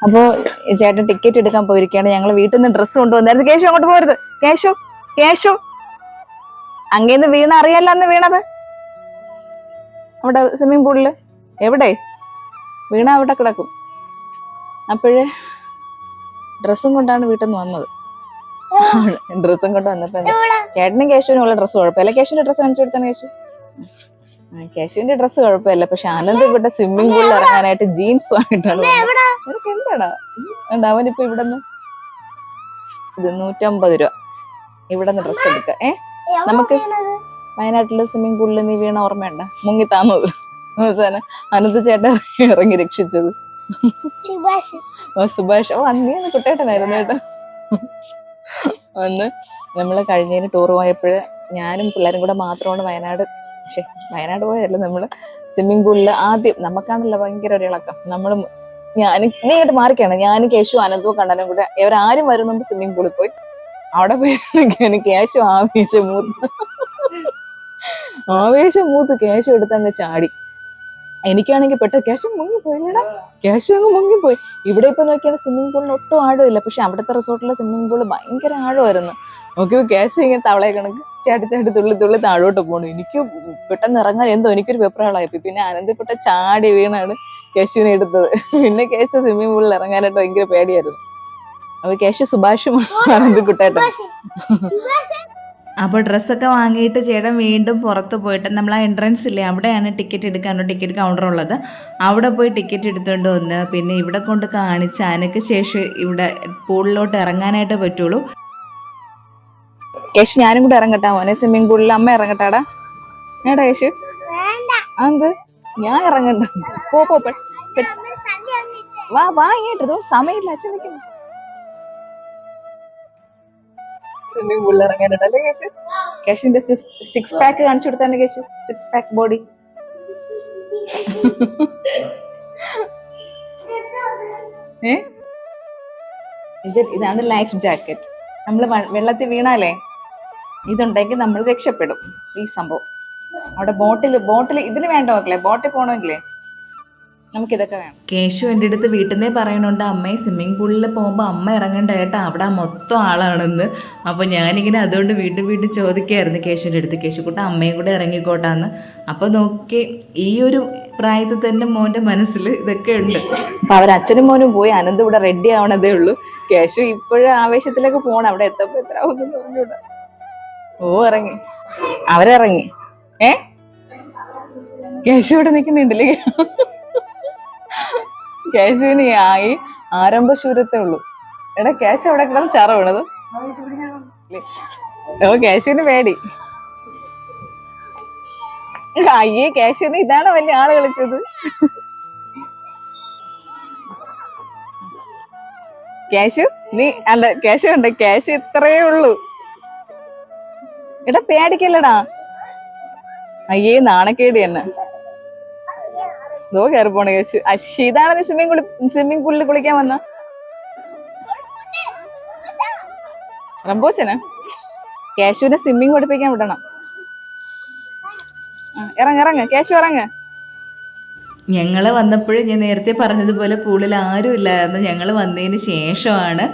അപ്പോ ചേട്ടൻ ടിക്കറ്റ് എടുക്കാൻ പോയിരിക്കുകയാണ്. ഞങ്ങൾ വീട്ടിൽ നിന്ന് ഡ്രസ്സ് കൊണ്ടുവന്നായിരുന്നു. കേശു അങ്ങോട്ട് പോരുത്, കേശു അങ്ങേന്ന് വീണ അറിയാല്ല അന്ന് വീണത് അവിടെ സ്വിമ്മിംഗ് പൂളില്. എവിടെ വീണ അവിടെ കിടക്കും. അപ്പോഴേ ഡ്രസ്സും കൊണ്ടാണ് വീട്ടിൽ നിന്ന് വന്നത്. ഡ്രസ്സും കൊണ്ട് വന്നപ്പോ ചേട്ടനും കേശുവിനും ഉള്ള ഡ്രസ്സ് കുഴപ്പമില്ല. കേശുവിന്റെ ഡ്രസ്സ് കാണിച്ചു കൊടുത്താണ്. കേശുവിന്റെ ഡ്രസ്സ് കുഴപ്പമില്ല. പക്ഷെ അനന്ത് ഇവിടെ സ്വിമ്മിംഗ് പൂളിൽ ഇറങ്ങാനായിട്ട് ജീൻസും ആയിട്ടാണ്. നിനക്ക് എന്താടാ അവനിപ്പോ ഇവിടെ നിന്ന് ഇത് 150 രൂപ ഇവിടെ നിന്ന് ഡ്രസ്സ് എടുക്ക. നമുക്ക് വയനാട്ടിലെ സ്വിമ്മിംഗ് പൂളിൽ നീ വീണ ഓർമ്മയുണ്ട? മുങ്ങിത്താന്നത് അവസാനം അനന്ത് ചേട്ടൻ ഇറങ്ങി രക്ഷിച്ചത്. സുഭാഷ്. നീ ഒന്ന് കുട്ടേട്ടനായിരുന്നു കേട്ടോ. അന്ന് നമ്മള് കഴിഞ്ഞതിന് ടൂർ പോയപ്പോഴ് ഞാനും പിള്ളേരും കൂടെ മാത്രമാണ് വയനാട് പോയതല്ല, നമ്മള് സ്വിമ്മിംഗ് പൂളിൽ ആദ്യം നമുക്കാണല്ലോ ഭയങ്കര ഒരു ഇളക്കം. നീ ഇങ്ങോട്ട് മാറിക്കാണ്. ഞാനും കേശു അനന്തവും കണ്ണനും കൂടെ ഇവരാരും വരുന്നുണ്ട് സ്വിമ്മിംഗ് പൂളിൽ പോയി. അവിടെ പോയി കേശു ആവേശം മൂത്ത് കേശു എടുത്തങ്ങ് ചാടി. എനിക്കാണെങ്കിൽ കേശു മുങ്ങിപ്പോയില്ലടാ, കേശു അങ്ങ് മുങ്ങിപ്പോയി. ഇവിടെ ഇപ്പൊ നോക്കിയാണ് സ്വിമ്മിംഗ് പൂളിന് ഒട്ടും ആഴമില്ല. പക്ഷെ അവിടുത്തെ റിസോർട്ടിലെ സ്വിമ്മിംഗ് പൂള് ഭയങ്കര ആഴമായിരുന്നു. നോക്കി കേശു ഇങ്ങനെ തവളയെ കണക്ക് ചാടി തുള്ളി താഴോട്ട് പോണു. എനിക്ക് പെട്ടെന്ന് ഇറങ്ങാൻ എന്തോ എനിക്കൊരു വെപ്രാളായിപ്പോയി. പിന്നെ അനന്തപ്പെട്ട ചാടി വീണാണ് കേശുവിനെ എടുത്തത്. പിന്നെ കേശു സ്വിമ്മിംഗ് പൂളിൽ ഇറങ്ങാനായിട്ട് ഭയങ്കര പേടിയായിരുന്നു. അപ്പൊ കേശു സുഭാഷും അനന്തക്കുട്ടായിട്ടും. അപ്പോൾ ഡ്രസ്സൊക്കെ വാങ്ങിയിട്ട് ചേട്ടൻ വീണ്ടും പുറത്ത് പോയിട്ട് നമ്മൾ ആ എൻട്രൻസ് ഇല്ലേ അവിടെയാണ് ടിക്കറ്റ് കൗണ്ടർ ഉള്ളത്. അവിടെ പോയി ടിക്കറ്റ് എടുത്തുകൊണ്ട് വന്ന് പിന്നെ ഇവിടെ കൊണ്ട് കാണിച്ച് അതിനൊക്കെ ശേഷം ഇവിടെ പൂളിലോട്ട് ഇറങ്ങാനായിട്ട് പറ്റുള്ളൂ. കേശു ഞാനും കൂടെ ഇറങ്ങട്ടാ മോനെ സ്വിമ്മിംഗ് പൂളിൽ? അമ്മ ഇറങ്ങട്ടാടാ. ഏടാ കേശു? അത് ഞാൻ ഇറങ്ങണ്ട. വാ ഇങ്ങോട്ട് സമയമില്ല, അച്ഛൻ നിൽക്കുന്നു. സ്വിമ്മിംഗ് പൂളിൽ ഇറങ്ങാനുണ്ട് അല്ലേ കേശു? കേശുവിന്റെ 6 പാക്ക് കാണിച്ചു കൊടുത്താണ് കേശു, 6 പാക്ക് ബോഡി. ഇതാണ് ലൈഫ് ജാക്കറ്റ്. നമ്മൾ വെള്ളത്തിൽ വീണാലേ ഇതുണ്ടെങ്കിൽ നമ്മൾ രക്ഷപ്പെടും. ഈ സംഭവം അവിടെ ബോട്ടിൽ ഇതിന് വേണ്ട മക്കളെ, ബോട്ടിൽ പോകണമെങ്കിലേ നമുക്കിതൊക്കെ വേണം. കേശു എൻ്റെ അടുത്ത് വീട്ടിൽ നിന്നേ പറയുന്നുണ്ട് അമ്മയെ സ്വിമ്മിംഗ് പൂളിൽ പോകുമ്പോൾ അമ്മ ഇറങ്ങേണ്ട കേട്ടോ, അവിടെ മൊത്തം ആളാണെന്ന്. അപ്പോൾ ഞാനിങ്ങനെ അതുകൊണ്ട് വീണ്ടും ചോദിക്കായിരുന്നു കേശുവിൻ്റെ അടുത്ത്, കേശുക്കുട്ട അമ്മയും കൂടെ ഇറങ്ങിക്കോട്ടാന്ന്. അപ്പോൾ നോക്കി ഈ ഒരു പ്രായത്തിൽ തന്നെ മോൻ്റെ മനസ്സിൽ ഇതൊക്കെ ഉണ്ട്. അപ്പോൾ അവരച്ഛനും മോനും പോയി, അനന്ത് ഇവിടെ റെഡി ആവണതേ ഉള്ളൂ. കേശു ഇപ്പോഴും ആവേശത്തിലേക്ക് പോകണം, അവിടെ എത്തപ്പോൾ എത്ര ആവുമെന്ന് പറഞ്ഞൂടാ. ഇറങ്ങി, അവരിറങ്ങി. കേശു ഇവിടെ നിൽക്കുന്നുണ്ടല്ലേ? കേശുവിന് ആയി ആരംഭശൂരത്തേ ഉള്ളൂ. എടാ കേശു അവിടെ കിടന്ന് ചറ വീണത്. കേശുവിന് പേടി. അയ്യേ കേശുവിന് ഇതാണ് വലിയ ആള് കളിച്ചത്. കേശു നീ അല്ല, കേശു ഉണ്ട്, കേശു ഇത്രയേ ഉള്ളൂ. എടാ പേടിക്കല്ലടാ. അയ്യേ നാണക്കേടി തന്നെ. കയറി പോണ കേശു. ഇതാണ് നീ സ്വിമ്മിംഗ് പൂളിൽ കുളിക്കാൻ വന്ന റംബോച്ചന്? കേശുവിനെ സ്വിമ്മിങ് പഠിപ്പിക്കാൻ വിടണം. ഇറങ്ങ കേശു ഇറങ്ങ. ഞങ്ങള് വന്നപ്പോഴും ഞാൻ നേരത്തെ പറഞ്ഞതുപോലെ പൂളിൽ ആരും ഇല്ലായിരുന്നു. ഞങ്ങൾ വന്നതിന് ശേഷമാണ്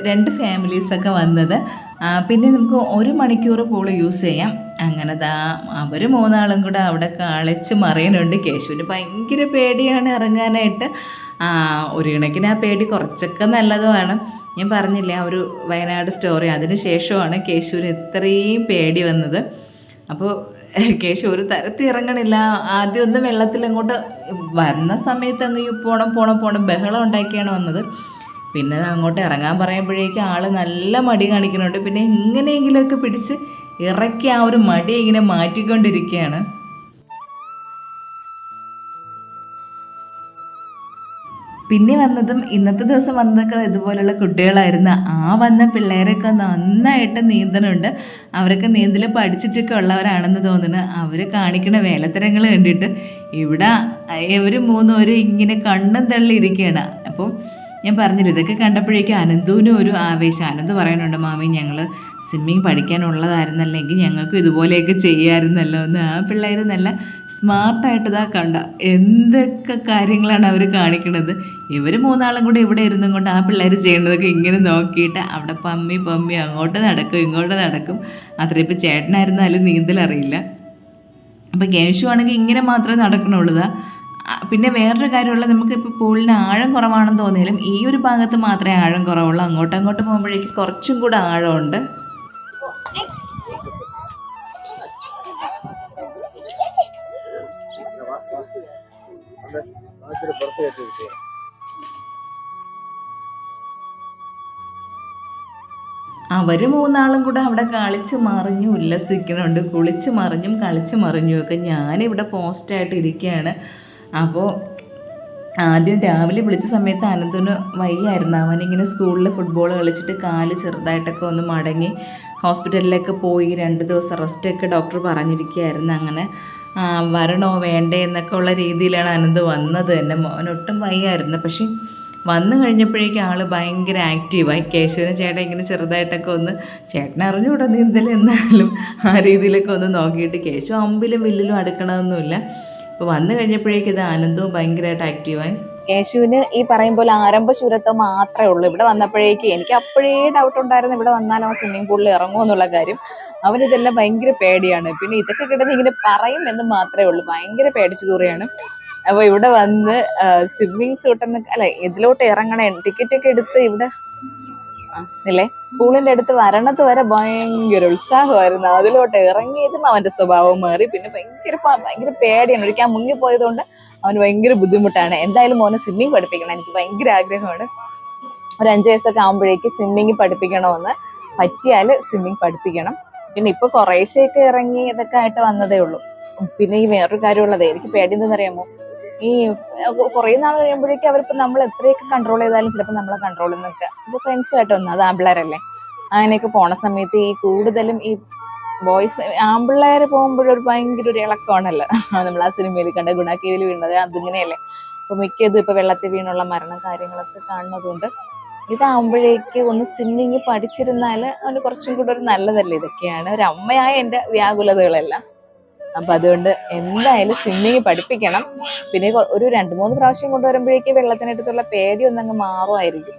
രണ്ട് ഫാമിലീസൊക്കെ വന്നത്. പിന്നെ നമുക്ക് 1 മണിക്കൂർ പൂള് യൂസ് ചെയ്യാം. അങ്ങനെ അവർ 3 കൂടെ അവിടെ കളിച്ച് മറിയുന്നുണ്ട്. കേശുവിന് ഭയങ്കര പേടിയാണ് ഇറങ്ങാനായിട്ട്. ഒരു കണക്കിന് ആ പേടി കുറച്ചൊക്കെ നല്ലതുമാണ്. ഞാൻ പറഞ്ഞില്ലേ ആ ഒരു വയനാട് സ്റ്റോറി, അതിന് ശേഷമാണ് കേശുവിന് ഇത്രയും പേടി വന്നത്. അപ്പോൾ കേശു ഒരു തരത്തിൽ ഇറങ്ങണില്ല. ആദ്യം ഒന്ന് വെള്ളത്തിൽ അങ്ങോട്ട് വരുന്ന സമയത്ത് അങ്ങ് പോണം ബഹളം ഉണ്ടാക്കിയാണ് വന്നത്. പിന്നെ അങ്ങോട്ട് ഇറങ്ങാൻ പറയുമ്പോഴേക്കും ആൾ നല്ല മടി കാണിക്കുന്നുണ്ട്. പിന്നെ എങ്ങനെയെങ്കിലുമൊക്കെ പിടിച്ച് ഇറക്കി ആ ഒരു മടി ഇങ്ങനെ മാറ്റിക്കൊണ്ടിരിക്കുകയാണ്. പിന്നെ ഇന്നത്തെ ദിവസം വന്നതൊക്കെ ഇതുപോലുള്ള കുട്ടികളായിരുന്നു. വന്ന പിള്ളേരൊക്കെ നന്നായിട്ട് നീന്തലുണ്ട്. അവരൊക്കെ നീന്തൽ പഠിച്ചിട്ടൊക്കെ ഉള്ളവരാണെന്ന് തോന്നുന്നു. അവർ കാണിക്കുന്ന വേലത്തരങ്ങൾ കണ്ടിട്ട് ഇവിടെ ഇവർ 3 ഇങ്ങനെ കണ്ണും തള്ളിയിരിക്കുകയാണ്. അപ്പോൾ ഞാൻ പറഞ്ഞില്ല, ഇതൊക്കെ കണ്ടപ്പോഴേക്കും അനന്തുവിനും ഒരു ആവേശം. അനന്ത് പറയുന്നുണ്ട്, മാമി ഞങ്ങൾ സ്വിമ്മിങ് പഠിക്കാനുള്ളതായിരുന്നല്ലെങ്കിൽ ഞങ്ങൾക്ക് ഇതുപോലെയൊക്കെ ചെയ്യാമായിരുന്നല്ലോ എന്ന്. ആ പിള്ളേർ നല്ല സ്മാർട്ടായിട്ട് കണ്ട എന്തൊക്കെ കാര്യങ്ങളാണ് അവർ കാണിക്കുന്നത്. ഇവർ 3 കൂടെ ഇവിടെ ഇരുന്നും കൊണ്ട് ആ പിള്ളേർ ചെയ്യുന്നതൊക്കെ ഇങ്ങനെ നോക്കിയിട്ട് അവിടെ പമ്മി അങ്ങോട്ട് നടക്കും ഇങ്ങോട്ട് നടക്കും. അത്രയും ഇപ്പോൾ ചേട്ടനായിരുന്നാലും നീന്തലറിയില്ല. അപ്പോൾ കേശു ആണെങ്കിൽ ഇങ്ങനെ മാത്രമേ നടക്കണുള്ളൂ. പിന്നെ വേറൊരു കാര്യമുള്ള, നമുക്കിപ്പോൾ പൂളിന് ആഴം കുറവാണെന്ന് തോന്നിയാലും ഈ ഒരു ഭാഗത്ത് മാത്രമേ ആഴം കുറവുള്ളൂ. അങ്ങോട്ട് പോകുമ്പോഴേക്കും കുറച്ചും കൂടെ ആഴമുണ്ട്. അവർ 3 കൂടെ അവിടെ കളിച്ച് മറിഞ്ഞു ഉല്ലസിക്കുന്നുണ്ട്. കുളിച്ച് മറിഞ്ഞും കളിച്ച് മറിഞ്ഞും ഒക്കെ. ഞാനിവിടെ പോസ്റ്റായിട്ട് ഇരിക്കുകയാണ്. അപ്പോൾ ആദ്യം രാവിലെ വിളിച്ച സമയത്ത് അനന്തിന് വയ്യായിരുന്നു. അവനിങ്ങനെ സ്കൂളിൽ ഫുട്ബോൾ കളിച്ചിട്ട് കാല് ചെറുതായിട്ടൊക്കെ ഒന്ന് മടങ്ങി ഹോസ്പിറ്റലിലേക്ക് പോയി 2 ദിവസം റെസ്റ്റൊക്കെ ഡോക്ടർ പറഞ്ഞിരിക്കുകയായിരുന്നു. അങ്ങനെ വരണോ വേണ്ടേ എന്നൊക്കെ ഉള്ള രീതിയിലാണ് അനന്ത് വന്നത് തന്നെ. മോനൊട്ടും വയ്യായിരുന്നു. പക്ഷേ വന്നു കഴിഞ്ഞപ്പോഴേക്കും ആൾ ഭയങ്കര ആക്റ്റീവായി. കേശുവിനെ ചേട്ടൻ ഇങ്ങനെ ചെറുതായിട്ടൊക്കെ ഒന്ന്, ചേട്ടൻ അറിഞ്ഞുകൂടാ നീന്തൽ, എന്നാലും ആ രീതിയിലൊക്കെ ഒന്ന് നോക്കിയിട്ട്. കേശു അമ്പിലും വില്ലിലും അടുക്കണമൊന്നുമില്ല. അപ്പോൾ വന്നു കഴിഞ്ഞപ്പോഴേക്കും ഇത് ആനന്ദവും ഭയങ്കരമായിട്ട് ആക്റ്റീവായി. കേശുവിന് ഈ പറയും പോലെ ആരംഭശൂരത്വം മാത്രമേ ഉള്ളൂ. ഇവിടെ വന്നപ്പോഴേക്ക് എനിക്ക് അപ്പോഴേ ഡൗട്ട് ഉണ്ടായിരുന്നു ഇവിടെ വന്നാൽ അവൻ സ്വിമ്മിംഗ് പൂളിൽ ഇറങ്ങുമോ എന്നുള്ള കാര്യം. അവനിതെല്ലാം ഭയങ്കര പേടിയാണ്. പിന്നെ ഇതൊക്കെ കിടന്ന് ഇങ്ങനെ പറയും എന്ന് മാത്രമേ ഉള്ളൂ. ഭയങ്കര പേടിച്ചു തൂറിയാണ്. അപ്പോൾ ഇവിടെ വന്ന് സ്വിമ്മിങ് സൂട്ടെന്ന് അല്ല ഇതിലോട്ട് ഇറങ്ങണേ ടിക്കറ്റൊക്കെ എടുത്ത് ഇവിടെ ഇല്ലേ പൂളിൻ്റെ അടുത്ത് വരണത് വരെ ഭയങ്കര ഉത്സാഹമായിരുന്നു. അതിലോട്ട് ഇറങ്ങിയതും അവൻ്റെ സ്വഭാവം മാറി. പിന്നെ ഭയങ്കര പേടിയാണ്. ഒരിക്കൽ മുങ്ങിപ്പോയത് കൊണ്ട് അവന് ഭയങ്കര ബുദ്ധിമുട്ടാണ്. എന്തായാലും മോനെ സ്വിമ്മിങ് പഠിപ്പിക്കണം. എനിക്ക് ഭയങ്കര ആഗ്രഹമാണ്. ഒരു 5 വയസ്സൊക്കെ ആകുമ്പോഴേക്ക് സ്വിമ്മിങ് പഠിപ്പിക്കണമെന്ന്. പറ്റിയാൽ സ്വിമ്മിങ് പഠിപ്പിക്കണം. പിന്നെ ഇപ്പോൾ കുറേശ്ശെയൊക്കെ ഇറങ്ങി ഇതൊക്കെ ആയിട്ട് വന്നതേ ഉള്ളൂ. പിന്നെ ഈ വേറൊരു കാര്യമുള്ളത്, എനിക്ക് പേടിയെന്നറിയാമോ, ഈ കുറേ നാൾ കഴിയുമ്പോഴേക്കും അവരിപ്പോൾ നമ്മൾ എത്രയൊക്കെ കൺട്രോൾ ചെയ്താലും ചിലപ്പോൾ നമ്മളെ കൺട്രോളിൽ നിന്നൊക്കെ ഇപ്പോൾ ഫ്രണ്ട്സുമായിട്ട് വന്നു, അത് ആമ്പിള്ളേരല്ലേ, അങ്ങനെയൊക്കെ പോണ സമയത്ത് ഈ കൂടുതലും ഈ ബോയ്സ് ആമ്പിള്ളേര് പോകുമ്പോഴൊരു ഭയങ്കര ഒരു ഇളക്കമാണല്ലോ. നമ്മൾ ആ സിനിമയിൽ കണ്ട ഗുണാക്കേവിൽ വീണത് അതിങ്ങനെയല്ലേ. അപ്പൊ മിക്കതും ഇപ്പൊ വെള്ളത്തിൽ വീണുള്ള മരണം കാര്യങ്ങളൊക്കെ കാണുന്നതുകൊണ്ട് ഇതാവുമ്പോഴേക്ക് ഒന്ന് സ്വിമ്മിങ് പഠിച്ചിരുന്നാൽ അവന് കുറച്ചും കൂടെ ഒരു നല്ലതല്ലേ. ഇതൊക്കെയാണ് ഒരു അമ്മയായ എൻ്റെ വ്യാകുലതകളെല്ലാം. അപ്പൊ അതുകൊണ്ട് എന്തായാലും സ്വിമ്മിങ് പഠിപ്പിക്കണം. പിന്നെ ഒരു 2-3 പ്രാവശ്യം കൊണ്ടുവരുമ്പോഴേക്ക് വെള്ളത്തിനടുത്തുള്ള പേടി ഒന്നങ്ങ് മാറുമായിരിക്കും.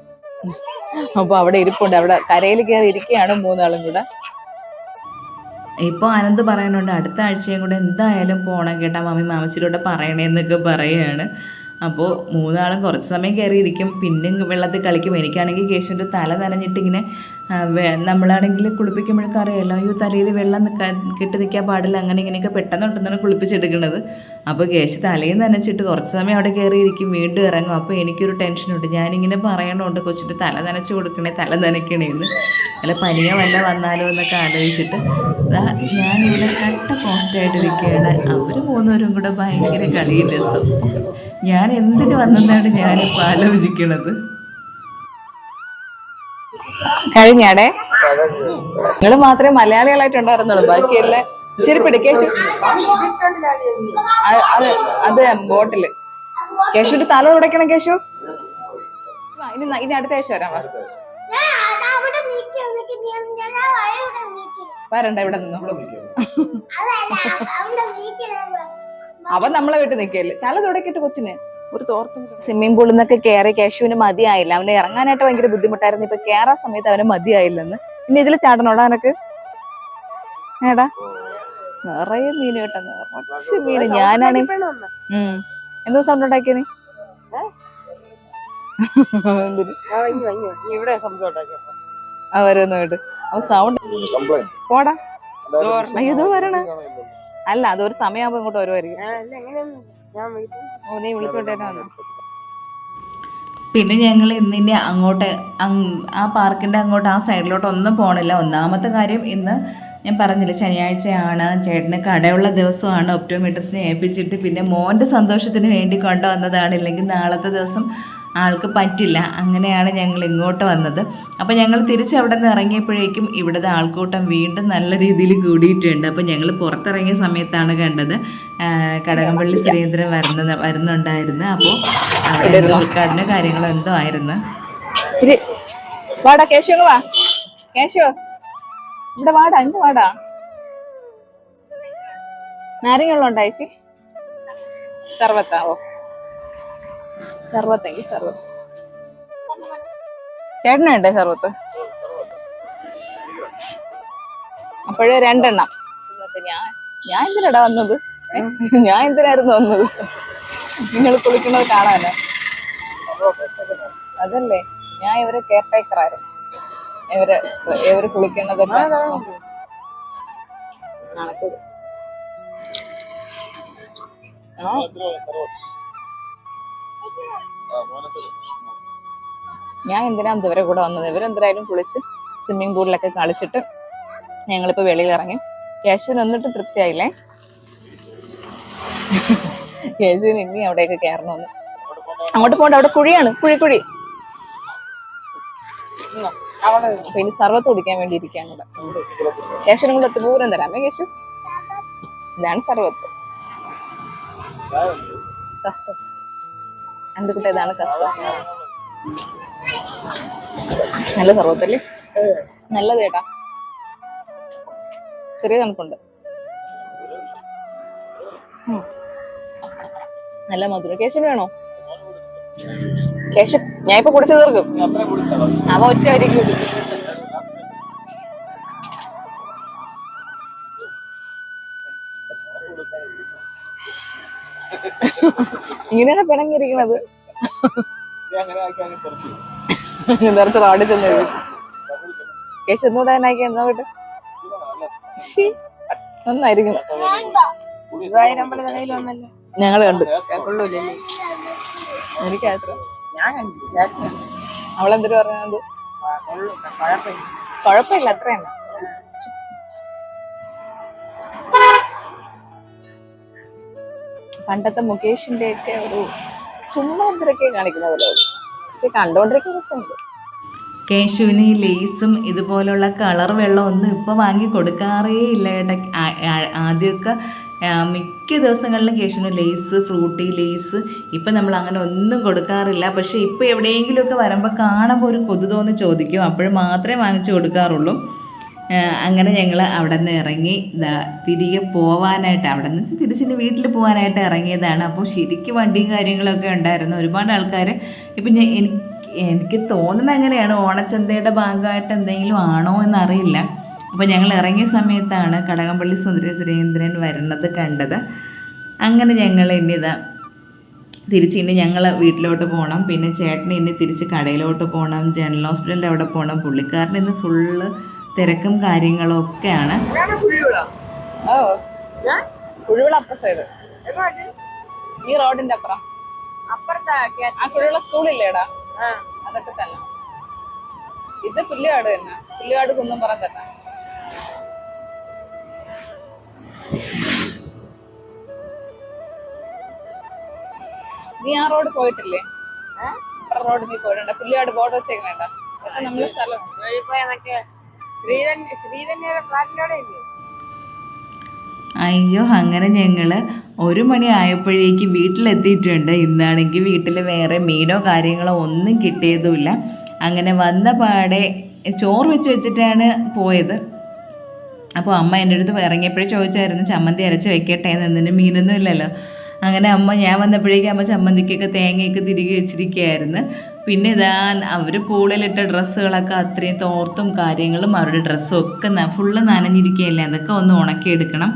അപ്പൊ അവിടെ ഇരിപ്പുണ്ട്, അവിടെ കരയിൽ കയറി ഇരിക്കുകയാണ് 3 ആളും കൂടെ. ഇപ്പോൾ ആനന്ദ് പറയുന്നുണ്ട് അടുത്ത ആഴ്ചയും കൂടെ എന്തായാലും പോകണം കേട്ടാ മമ്മി, മാമച്ചിയോട് പറയണേന്നൊക്കെ പറയുകയാണ്. അപ്പോൾ 3 ആളും കുറച്ച് സമയം കയറിയിരിക്കും, പിന്നെ വെള്ളത്തിൽ കളിക്കും. എനിക്കാണെങ്കിൽ കേശുവിൻ്റെ തല നനഞ്ഞിട്ട് ഇങ്ങനെ നമ്മളാണെങ്കിൽ കുളിപ്പിക്കുമ്പോഴൊക്കെ അറിയാമല്ലോ, അയ്യോ തലയിൽ വെള്ളം കെട്ടി നിൽക്കാൻ പാടില്ല, അങ്ങനെ ഇങ്ങനെയൊക്കെ പെട്ടെന്ന് കുളിപ്പിച്ചെടുക്കുന്നത്. അപ്പോൾ കേശു തലയിൽ നനച്ചിട്ട് കുറച്ച് സമയം അവിടെ കയറിയിരിക്കും, വീണ്ടും ഇറങ്ങും. അപ്പോൾ എനിക്കൊരു ടെൻഷനുണ്ട്, ഞാനിങ്ങനെ പറയണുണ്ട് കൊച്ചിൻ്റെ തല നനച്ച് കൊടുക്കണേ, തല നനയ്ക്കണേന്ന്. അല്ല പനിയോ വല്ല വന്നാലോ എന്നൊക്കെ ആലോചിച്ചിട്ട് ഞാനിവിടെ കട്ട പോസ്റ്റായിട്ട് നിൽക്കുകയാണ്. അവർ 3 പേരും കൂടെ ഭയങ്കര കളിയും രസം. ഞാൻ എന്തിനു വന്നെന്നാണ് ഞാനിപ്പോൾ ആലോചിക്കണത്. കഴിഞ്ഞാടേ നിങ്ങൾ മാത്രമേ മലയാളികളായിട്ടുണ്ടായിരുന്നുള്ളൂ, ബാക്കിയല്ലേ ശരി പിടിക്കേശു. അത് ബോട്ടില് കേശുവിന്റെ തല തുടയ്ക്കണം കേശു. ഇനി അടുത്ത ആഴ്ച വരാം. വരണ്ട, ഇവിടെ നിന്നു. അവൻ നമ്മളെ വീട്ടിൽ നിൽക്കല്ലേ, തല തുടക്കിട്ട് കൊച്ചിന് ഒരു തോർത്തും. സ്വിമ്മിംഗ് പൂളിൽ നിന്നൊക്കെ കയറി കേശുവിന് മതിയായില്ല, അവന് ഇറങ്ങാനായിട്ട് ഭയങ്കര ബുദ്ധിമുട്ടായിരുന്നു. ഇപ്പൊ കയറാൻ സമയത്ത് അവന് മതിയായില്ലെന്ന്. ഇനി ഇതിൽ ചാടണോടാ എനക്ക്? ഏടാ നിറയെ മീന് കേട്ടോ, നിറച്ച് മീന്. ഞാനാണ് എന്തോ സൗണ്ട് ഉണ്ടാക്കിയ നീ? അവരൊന്നും കേട്ട് അവ സൗണ്ട് പോടാ. അയ്യോ വരണ അല്ല, അതൊരു സമയമാകുമ്പോ ഇങ്ങോട്ട് വരുമായിരിക്കും. നീ വിളിച്ചോണ്ടേനെ വന്നു. പിന്നെ ഞങ്ങൾ ഇന്നിനി അങ്ങോട്ട് ആ പാർക്കിൻ്റെ അങ്ങോട്ട് ആ സൈഡിലോട്ട് ഒന്നും പോകണില്ല. ഒന്നാമത്തെ കാര്യം, ഇന്ന് ഞാൻ പറഞ്ഞില്ല ശനിയാഴ്ചയാണ്, ചേട്ടന് കടയുള്ള ദിവസമാണ്. ഒപ്റ്റോമെട്രിസ്റ്റിനെ ഏൽപ്പിച്ചിട്ട് പിന്നെ മോൻ്റെ സന്തോഷത്തിന് വേണ്ടി കൊണ്ടുവന്നതാണ്. ഇല്ലെങ്കിൽ നാളത്തെ ദിവസം ആൾക്ക് പറ്റില്ല. അങ്ങനെയാണ് ഞങ്ങൾ ഇങ്ങോട്ട് വന്നത്. അപ്പോൾ ഞങ്ങൾ തിരിച്ച് അവിടെ നിന്ന് ഇറങ്ങിയപ്പോഴേക്കും ഇവിടുത്തെ ആൾക്കൂട്ടം വീണ്ടും നല്ല രീതിയിൽ കൂടിയിട്ടുണ്ട്. അപ്പോൾ ഞങ്ങൾ പുറത്തിറങ്ങിയ സമയത്താണ് കണ്ടത് കടകംപള്ളി സുരേന്ദ്രൻ വരുന്നുണ്ടായിരുന്നു. അപ്പോൾ അവിടെ ഉദ്ഘാടന കാര്യങ്ങളോ എന്തോ ആയിരുന്നു. വാടാ കേശു, വാ കേശു, ഇവിടെ വാടാ, ഇങ്ങ് വാടാ. നാരങ്ങളുണ്ടോ ചേച്ചി? സർവത്താവോ? സർവത്തെങ്കിൽ സർവത്ത്. ചേട്ടനുണ്ടേ സർവത്ത്? അപ്പോഴേ 2 എണ്ണം. ഞാൻ എന്തിനാടാ വന്നത്? ഞാൻ എന്തിനായിരുന്നു വന്നത്? നിങ്ങൾ കുളിക്കുന്നത് കാണാനോ? അതല്ലേ, ഞാൻ ഇവരെ കെയർ ടേക്കറായിരുന്നു. ഇവര് കുളിക്കുന്നതൊക്കെ ഞാൻ എന്തിനാ ഇവരെ കൂടെ വന്നത്? ഇവരെന്തായാലും കുളിച്ച് സ്വിമ്മിംഗ് പൂളിലൊക്കെ കളിച്ചിട്ട് ഞങ്ങളിപ്പോ വെളിയിൽ ഇറങ്ങി. കേശുവിന് എന്നിട്ട് തൃപ്തിയായില്ലേ? കേശുവിന് ഇനി അവിടെയൊക്കെ കയറണമെന്ന്. അങ്ങോട്ട് പോകണ്ട, അവിടെ കുഴിയാണ്, കുഴി. അപ്പൊ ഇനി സർവത്ത് കുടിക്കാൻ വേണ്ടി ഇരിക്കുകയാണ് ഇവിടെ. കേശുവിനും കൂടെ പൂരം തരാമേ കേശു? ഇതാണ് സർവത്ത്. കസ്കസ് എന്റെ കുട്ടി, ഇതാണ് കസ്കസ്. നല്ല സർവത്തല്ലേ? നല്ലത് കേട്ടാ, ചെറിയ തണുപ്പുണ്ട്, നല്ല മധുരം. കേശുവിന് വേണോ? കേശു ഞാൻ ഇപ്പൊ കുടിച്ചു തീർക്കും. അവ ഒറ്റ വരിക്ക് കുടിച്ചു. ഇങ്ങനെയാണ് പിണങ്ങിയിരിക്കണത്. നിറച്ച് റോഡിൽ ചെന്ന് കേശു ഒന്നുകൂടെ തന്നെ ആക്കി നോക്കട്ടെ. നന്നായിരിക്കും. ഞങ്ങള് കണ്ടു. എനിക്കത്ര അവളെന്തൊരു പറഞ്ഞത്? കുഴപ്പമില്ല, അത്രയാണ്. പണ്ടത്തെ മുകേഷിന്റെ ഒക്കെ ഒരു ചുമ്മാ എന്തൊക്കെ കാണിക്കുന്ന പോലെ, പക്ഷെ കണ്ടോണ്ടിരിക്കുന്ന രസമുണ്ട്. കേശുവിന് ഈ ലേസും ഇതുപോലുള്ള കളർ വെള്ളമൊന്നും ഇപ്പോൾ വാങ്ങി കൊടുക്കാറേ ഇല്ല കേട്ടോ. ആദ്യമൊക്കെ മിക്ക ദിവസങ്ങളിലും കേശുവിന് ലേസ്, ഫ്രൂട്ടി, ലേസ്, ഇപ്പം നമ്മൾ അങ്ങനെ ഒന്നും കൊടുക്കാറില്ല. പക്ഷേ ഇപ്പോൾ എവിടെയെങ്കിലുമൊക്കെ വരുമ്പോൾ കാണുമ്പോൾ ഒരു കൊതു തോന്നി ചോദിക്കും, അപ്പോഴും മാത്രമേ വാങ്ങിച്ചു കൊടുക്കാറുള്ളൂ. അങ്ങനെ ഞങ്ങൾ അവിടെ നിന്ന് ഇറങ്ങി തിരികെ പോവാനായിട്ട്, അവിടെ നിന്ന് തിരിച്ചിട്ട് വീട്ടിൽ പോകാനായിട്ട് ഇറങ്ങിയതാണ്. അപ്പോൾ ശരിക്കും വണ്ടിയും കാര്യങ്ങളൊക്കെ ഉണ്ടായിരുന്നു. ഒരുപാട് ആൾക്കാർ ഇപ്പം എനിക്ക് തോന്നുന്നത് അങ്ങനെയാണ്, ഓണച്ചന്തയുടെ ഭാഗമായിട്ട് എന്തെങ്കിലും ആണോ എന്നറിയില്ല. അപ്പോൾ ഞങ്ങൾ ഇറങ്ങിയ സമയത്താണ് കടകംപള്ളി സുരേന്ദ്രൻ വരുന്നത് കണ്ടത്. അങ്ങനെ ഞങ്ങൾ ഇനി ഞങ്ങൾ വീട്ടിലോട്ട് പോകണം. പിന്നെ ചേട്ടന് ഇനി തിരിച്ച് കടയിലോട്ട് പോകണം, ജനറൽ ഹോസ്പിറ്റലിൻ്റെ അവിടെ പോകണം. പുള്ളിക്കാരന് ഇന്ന് ഫുള്ള് തിരക്കും കാര്യങ്ങളും ഒക്കെയാണ്. കുഴിവിള അപ്പുറ സൈഡ്, ഈ റോഡിന്റെ അപ്പുറം ആ കുഴിവിള സ്കൂളില്ലേടാ, അതൊക്കെ തന്നെ. ഇത് പുല്ലുകാട് തന്നെ, പുല്ലുകാട് കുന്നുംപുറം തന്നെ. നീ ആ റോഡ് പോയിട്ടില്ലേ? റോഡ് നീ പോയിട്ടുണ്ട്, പുല്ലുകാട് ബോർഡ് വെച്ചേക്കണേട്ടാ. അതൊക്കെ നമ്മളെ സ്ഥലം. അയ്യോ, അങ്ങനെ ഞങ്ങൾ 1 മണി ആയപ്പോഴേക്ക് വീട്ടിലെത്തിയിട്ടുണ്ട്. ഇന്നാണെങ്കിൽ വീട്ടിൽ വേറെ മീനോ കാര്യങ്ങളോ ഒന്നും കിട്ടിയതുമില്ല. അങ്ങനെ വന്ന പാടെ ചോറ് വെച്ചിട്ടാണ് പോയത്. അപ്പോൾ അമ്മ എൻ്റെ അടുത്ത് ഇറങ്ങിയപ്പോഴേ ചോദിച്ചായിരുന്നു ചമ്മന്തി അരച്ച് വെക്കട്ടെ എന്ന്. മീനൊന്നും ഇല്ലല്ലോ. അങ്ങനെ ഞാൻ വന്നപ്പോഴേക്കും അമ്മ ചമ്മന്തിക്കൊക്കെ തേങ്ങയൊക്കെ തിരികെ വെച്ചിരിക്കുകയായിരുന്നു. പിന്നെ അവർ പൂളിലിട്ട ഡ്രസ്സുകളൊക്കെ അത്രയും തോർത്തും കാര്യങ്ങളും അവരുടെ ഡ്രസ്സും ഒക്കെ ഫുള്ള് നനഞ്ഞിരിക്കുകയല്ലേ, അതൊക്കെ ഒന്ന് ഉണക്കിയെടുക്കണം.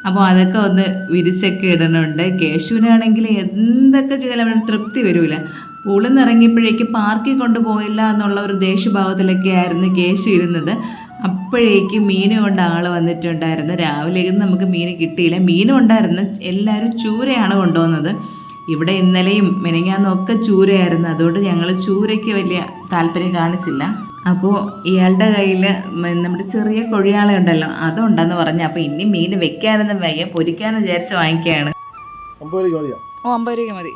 അപ്പോൾ അതൊക്കെ ഒന്ന് വിരിച്ചൊക്കെ ഇടണുണ്ട്. കേശുവിനാണെങ്കിൽ എന്തൊക്കെ ചെയ്താലും അവരുടെ തൃപ്തി വരില്ല. പൂളിൽ നിന്ന് ഇറങ്ങിയപ്പോഴേക്ക് പാർക്കിൽ കൊണ്ടുപോയില്ല എന്നുള്ള ഒരു ദേഷ്യഭാവത്തിലൊക്കെ ആയിരുന്നു കേശു ഇരുന്നത്. അപ്പോഴേക്ക് മീൻ കൊണ്ട് ആൾ വന്നിട്ടുണ്ടായിരുന്നു. രാവിലെ നമുക്ക് മീൻ കിട്ടിയില്ല. മീനും ഉണ്ടായിരുന്നു, എല്ലാവരും ചൂരയാണ് കൊണ്ടുവന്നത്. ഇവിടെ ഇന്നലെയും മെനങ്ങാന്നും ഒക്കെ ചൂരയായിരുന്നു. അതുകൊണ്ട് ഞങ്ങൾ ചൂരയ്ക്ക് വലിയ താല്പര്യം കാണിച്ചില്ല. അപ്പോൾ ഇയാളുടെ കയ്യിൽ നമ്മുടെ ചെറിയ കൊഴിയാള ഉണ്ടല്ലോ, അതുണ്ടെന്ന് പറഞ്ഞു. അപ്പോൾ ഇനി മീൻ വെക്കാനൊന്നും വയ്യ, പൊരിക്കാന്ന് വിചാരിച്ച് വാങ്ങിക്കുകയാണ്. 50 രൂപ മതി.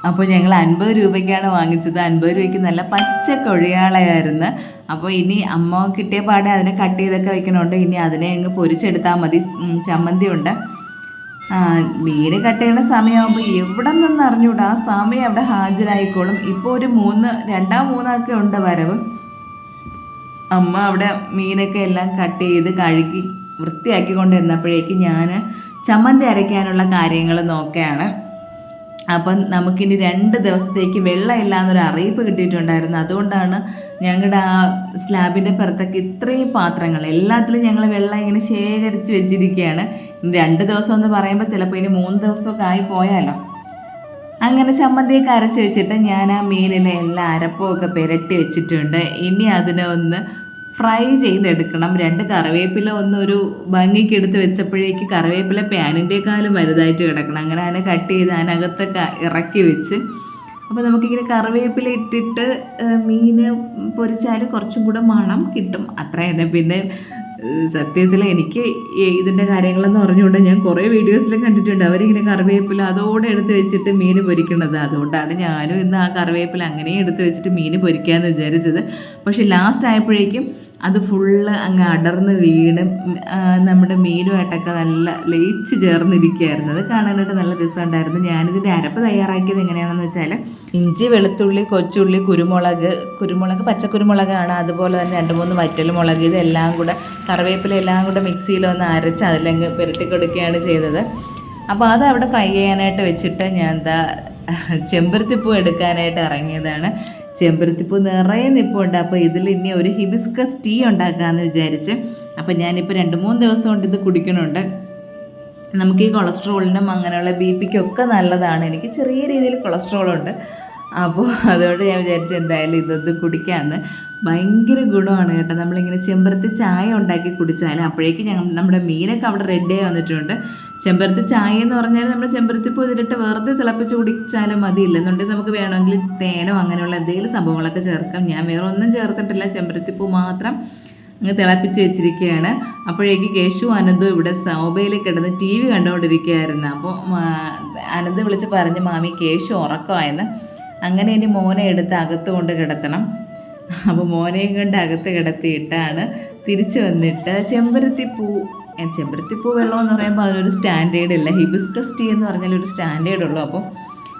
അപ്പോൾ ഞങ്ങൾ 50 രൂപയ്ക്കാണ് വാങ്ങിച്ചത്. 50 രൂപയ്ക്ക് നല്ല പച്ച കൊഴിയാളയായിരുന്നു. അപ്പോൾ ഇനി അമ്മ കിട്ടിയ പാടെ അതിനെ കട്ട് ചെയ്തൊക്കെ വെക്കണുണ്ട്. ഇനി അതിനെ അങ്ങ് പൊരിച്ചെടുത്താൽ മതി. ചമ്മന്തി ഉണ്ട്. മീൻ കട്ട് ചെയ്യുന്ന സമയമാകുമ്പോൾ എവിടെ നിന്ന് അറിഞ്ഞൂടാ, ആ സമയം അവിടെ ഹാജരായിക്കോളും. ഇപ്പോൾ ഒരു 2-3 ഉണ്ട് വരവ്. അമ്മ അവിടെ മീനൊക്കെ എല്ലാം കട്ട് ചെയ്ത് കഴുകി വൃത്തിയാക്കി കൊണ്ട് വന്നപ്പോഴേക്ക് ഞാൻ ചമ്മന്തി അരയ്ക്കാനുള്ള കാര്യങ്ങൾ നോക്കുകയാണ്. അപ്പം നമുക്കിനി 2 ദിവസത്തേക്ക് വെള്ളമില്ല എന്നൊരു അറിയിപ്പ് കിട്ടിയിട്ടുണ്ടായിരുന്നു. അതുകൊണ്ടാണ് ഞങ്ങളുടെ ആ സ്ലാബിൻ്റെ പുറത്തൊക്കെ ഇത്രയും പാത്രങ്ങൾ, എല്ലാത്തിലും ഞങ്ങൾ വെള്ളം ഇങ്ങനെ ശേഖരിച്ച് വെച്ചിരിക്കുകയാണ്. 2 ദിവസം എന്ന് പറയുമ്പോൾ ചിലപ്പോൾ ഇനി 3 ദിവസമൊക്കെ ആയി പോയാലോ. അങ്ങനെ ചമ്മന്തിയൊക്കെ അരച്ച് വെച്ചിട്ട് ഞാൻ ആ മീനിലെ എല്ലാ അരപ്പുമൊക്കെ പുരട്ടി വെച്ചിട്ടുണ്ട്. ഇനി അതിനെ ഒന്ന് ഫ്രൈ ചെയ്തെടുക്കണം. 2 കറിവേപ്പില ഒരു ഭംഗിക്ക് എടുത്ത് വെച്ചപ്പോഴേക്ക് കറിവേപ്പില പാനിൻ്റെക്കാളും വലുതായിട്ട് കിടക്കണം. അങ്ങനെ അതിനെ കട്ട് ചെയ്ത് അതിനകത്തൊക്കെ ഇറക്കി വെച്ച്, അപ്പോൾ നമുക്കിങ്ങനെ കറിവേപ്പില ഇട്ടിട്ട് മീൻ പൊരിച്ചാൽ കുറച്ചും കൂടെ മണം കിട്ടും. അത്ര തന്നെ. പിന്നെ സത്യത്തിൽ എനിക്ക് ഇതിൻ്റെ കാര്യങ്ങളെന്ന് പറഞ്ഞുകൊണ്ട് ഞാൻ കുറേ വീഡിയോസിലും കണ്ടിട്ടുണ്ട്, അവരിങ്ങനെ കറിവേപ്പില അതോടെ എടുത്ത് വെച്ചിട്ട് മീൻ പൊരിക്കുന്നത്. അതുകൊണ്ടാണ് ഞാനും ഇന്ന് ആ കറിവേപ്പില അങ്ങനെ എടുത്ത് വെച്ചിട്ട് മീൻ പൊരിക്കാമെന്ന് വിചാരിച്ചത്. പക്ഷേ ലാസ്റ്റ് ആയപ്പോഴേക്കും അത് ഫുള്ള് അങ്ങ് അടർന്ന് വീണ് നമ്മുടെ മീനുമായിട്ടൊക്കെ നല്ല ലയിച്ച് ചേർന്നിരിക്കുകയായിരുന്നു. അത് കാണാനായിട്ട് നല്ല രസമുണ്ടായിരുന്നു. ഞാനിതിൻ്റെ അരപ്പ് തയ്യാറാക്കിയത് എങ്ങനെയാണെന്ന് വെച്ചാൽ ഇഞ്ചി, വെളുത്തുള്ളി, കൊച്ചുള്ളി, കുരുമുളക് പച്ചക്കുരുമുളകാണ്, അതുപോലെ തന്നെ 2-3 വറ്റൽമുളക്, ഇതെല്ലാം കൂടെ കറിവേപ്പില എല്ലാം കൂടെ മിക്സിയിലൊന്ന് അരച്ച് അതിലങ്ങ് പുരട്ടി കൊടുക്കുകയാണ് ചെയ്തത്. അപ്പോൾ അത് അവിടെ ഫ്രൈ ചെയ്യാനായിട്ട് വെച്ചിട്ട് ഞാൻ ചെമ്പരത്തിപ്പൂ എടുക്കാനായിട്ട് ഇറങ്ങിയതാണ്. ചെമ്പരത്തിപ്പൂ നിറയെ നിൽപ്പുണ്ട്. അപ്പോൾ ഇതിൽ ഇനി ഒരു ഹിബിസ്കസ് ടീ ഉണ്ടാക്കാമെന്ന് വിചാരിച്ച്. അപ്പോൾ ഞാനിപ്പോൾ 2-3 ദിവസം കൊണ്ട് ഇത് കുടിക്കണുണ്ട്. നമുക്ക് ഈ കൊളസ്ട്രോളിനും അങ്ങനെയുള്ള BP ഒക്കെ നല്ലതാണ്. എനിക്ക് ചെറിയ രീതിയിൽ കൊളസ്ട്രോളുണ്ട്. അപ്പോൾ അതുകൊണ്ട് ഞാൻ വിചാരിച്ചു എന്തായാലും ഇതൊന്ന് കുടിക്കാമെന്ന്. ഭയങ്കര ഗുണമാണ് കേട്ടോ. നമ്മളിങ്ങനെ ചെമ്പരത്തി ചായ ഉണ്ടാക്കി കുടിച്ചാൽ അപ്പോഴേക്കും നമ്മുടെ മീനൊക്കെ അവിടെ റെഡിയായി വന്നിട്ടുണ്ട്. ചെമ്പരത്തി ചായ എന്ന് പറഞ്ഞാൽ നമ്മൾ ചെമ്പരത്തിപ്പൂ ഇതിലിട്ട് വെറുതെ തിളപ്പിച്ച് കുടിച്ചാലും മതി. ഇല്ലെന്നുണ്ടെങ്കിൽ നമുക്ക് വേണമെങ്കിൽ തേനോ അങ്ങനെയുള്ള എന്തെങ്കിലും സംഭവങ്ങളൊക്കെ ചേർക്കാം. ഞാൻ വേറെ ഒന്നും ചേർത്തിട്ടില്ല, ചെമ്പരത്തിപ്പൂ മാത്രം അങ്ങ് തിളപ്പിച്ച് വെച്ചിരിക്കുകയാണ്. അപ്പോഴേക്ക് കേശു അനന്തും ഇവിടെ സോഫയിൽ കിടന്ന് TV കണ്ടുകൊണ്ടിരിക്കുകയായിരുന്നു. അപ്പോൾ അനന്ത് വിളിച്ച് പറഞ്ഞ് മാമി കേശു ഉറക്കമായെന്ന്. അങ്ങനെ ഇനി മോനെ എടുത്ത് അകത്ത് കൊണ്ട് കിടത്തണം. അപ്പോൾ മോനെയും കൊണ്ട് അകത്ത് കിടത്തിയിട്ടാണ് തിരിച്ച് വന്നിട്ട് ചെമ്പരത്തിപ്പൂ വെള്ളം എന്ന് പറയുമ്പോൾ അതിനൊരു സ്റ്റാൻഡേർഡ് ഇല്ല. ഹിബിസ്കസ് ടീ എന്ന് പറഞ്ഞാൽ ഒരു സ്റ്റാൻഡേർഡ് ഉള്ളൂ. അപ്പോൾ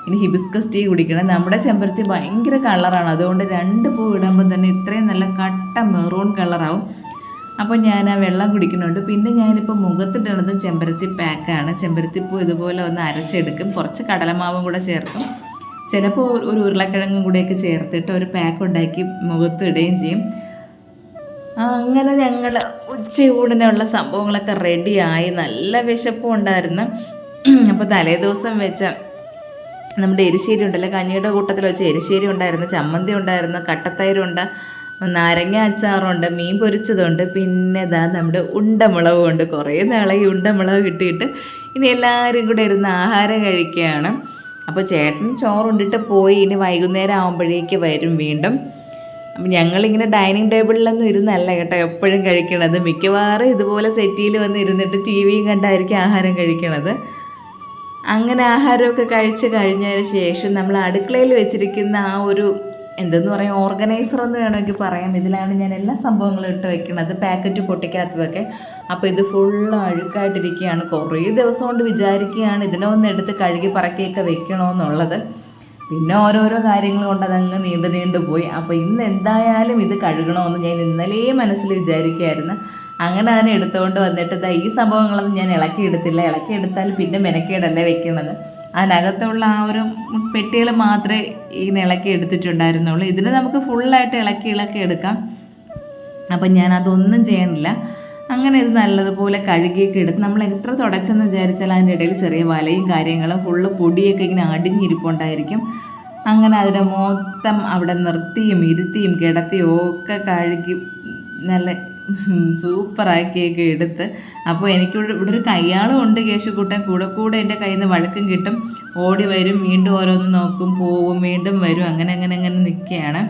ഇനി ഹിബിസ്കസ് ടീ കുടിക്കണം. നമ്മുടെ ചെമ്പരത്തി ഭയങ്കര കളറാണ്, അതുകൊണ്ട് 2 പൂ ഇടുമ്പോൾ തന്നെ ഇത്രയും നല്ല കട്ട മെറൂൺ കളറാവും. അപ്പോൾ ഞാൻ ആ വെള്ളം കുടിക്കുന്നുണ്ട്. പിന്നെ ഞാനിപ്പോൾ മുഖത്തിട്ടുള്ളത് ചെമ്പരത്തി പാക്കാണ്. ചെമ്പരത്തിപ്പൂ ഇതുപോലെ ഒന്ന് അരച്ചെടുക്കും, കുറച്ച് കടലമാവും കൂടെ ചേർക്കും, ചിലപ്പോൾ ഒരു ഉരുളക്കിഴങ്ങും കൂടെയൊക്കെ ചേർത്തിട്ട് ഒരു പാക്ക് ഉണ്ടാക്കി മുഖത്തിടുകയും ചെയ്യും. അങ്ങനെ ഞങ്ങൾ ഉച്ചയൂടിനുള്ള സംഭവങ്ങളൊക്കെ റെഡിയായി. നല്ല വിശപ്പും ഉണ്ടായിരുന്നു. അപ്പോൾ തലേ ദിവസം വെച്ച നമ്മുടെ എരിശ്ശേരി ഉണ്ടല്ലോ, കഞ്ഞിയുടെ കൂട്ടത്തിൽ വെച്ച എരിശ്ശേരി ഉണ്ടായിരുന്നു, ചമ്മന്തി ഉണ്ടായിരുന്നു, കട്ടത്തൈരുണ്ട്, നാരങ്ങ അച്ചാറുണ്ട്, മീൻ പൊരിച്ചതുണ്ട്, പിന്നെ ഇതാ നമ്മുടെ ഉണ്ടമുളകും ഉണ്ട്. കുറേ നാളായി ഉണ്ടമുളക് കിട്ടിയിട്ട് ഇനി എല്ലാവരും കൂടെ ഇരുന്ന് ആഹാരം കഴിക്കുകയാണ്. അപ്പോൾ ചേട്ടൻ ചോറുണ്ടിട്ട് പോയി. ഇനി വൈകുന്നേരം ആകുമ്പോഴേക്ക് വരും വീണ്ടും. അപ്പം ഞങ്ങളിങ്ങനെ ഡൈനിങ് ടേബിളിലൊന്നും ഇരുന്നല്ല കേട്ടോ എപ്പോഴും കഴിക്കണത്. മിക്കവാറും ഇതുപോലെ സെറ്റിയിൽ വന്ന് ഇരുന്നിട്ട് ടി വിയും കണ്ടായിരിക്കും ആഹാരം കഴിക്കണത്. അങ്ങനെ ആഹാരമൊക്കെ കഴിച്ച് കഴിഞ്ഞതിന് ശേഷം നമ്മൾ അടുക്കളയിൽ വെച്ചിരിക്കുന്ന ആ ഒരു എന്തെന്ന് പറയാം, ഓർഗനൈസർ എന്ന് വേണമെങ്കിൽ പറയാം. ഇതിലാണ് ഞാൻ എല്ലാ സംഭവങ്ങളും ഇട്ട് വെക്കുന്നത്, പാക്കറ്റ് പൊട്ടിക്കാത്തതൊക്കെ. അപ്പോൾ ഇത് ഫുള്ള് അഴുക്കായിട്ടിരിക്കുകയാണ്. കുറേ ദിവസം കൊണ്ട് വിചാരിക്കുകയാണ് ഇതിനൊന്ന് എടുത്ത് കഴുകി പറക്കിയൊക്കെ വെക്കണമെന്നുള്ളത്. പിന്നെ ഓരോരോ കാര്യങ്ങൾ കൊണ്ട് അതങ്ങ് നീണ്ടു പോയി. അപ്പോൾ ഇന്ന് എന്തായാലും ഇത് കഴുകണമെന്ന് ഞാൻ ഇന്നലെ മനസ്സിൽ വിചാരിക്കുകയായിരുന്നു. അങ്ങനെ അതിനെ എടുത്തുകൊണ്ട് വന്നിട്ട് ഈ സംഭവങ്ങളൊന്നും ഞാൻ ഇളക്കിയെടുത്തില്ല. ഇളക്കിയെടുത്താൽ പിന്നെ മെനക്കേടല്ലേ വെക്കണത്. അതിനകത്തുള്ള ആ ഒരു പെട്ടികൾ മാത്രമേ ഇങ്ങനെ ഇളക്കി എടുത്തിട്ടുണ്ടായിരുന്നുള്ളൂ. ഇതിന് നമുക്ക് ഫുള്ളായിട്ട് ഇളക്കി എടുക്കാം. അപ്പം ഞാൻ അതൊന്നും ചെയ്യണില്ല. അങ്ങനെ ഇത് നല്ലതുപോലെ കഴുകിയൊക്കെ എടുത്ത് നമ്മൾ എത്ര തുടച്ചെന്ന് വിചാരിച്ചാൽ അതിൻ്റെ ഇടയിൽ ചെറിയ വലയും കാര്യങ്ങളും ഫുള്ള് പൊടിയൊക്കെ ഇങ്ങനെ അടിഞ്ഞിരിപ്പുണ്ടായിരിക്കും. അങ്ങനെ അതിനെ മൊത്തം അവിടെ നിർത്തിയും ഇരുത്തിയും കിടത്തിയും ഒക്കെ കഴുകി നല്ല സൂപ്പറാക്കിയൊക്കെ എടുത്ത്. അപ്പോൾ എനിക്കിവിടെ ഒരു കയ്യാളും ഉണ്ട്, കേശുക്കുട്ടൻ കൂടെ എൻ്റെ കയ്യിൽ നിന്ന് വഴക്കും കിട്ടും. ഓടി വരും, വീണ്ടും ഓരോന്ന് നോക്കും, പോവും, വീണ്ടും വരും, അങ്ങനെ നിൽക്കുകയാണ്.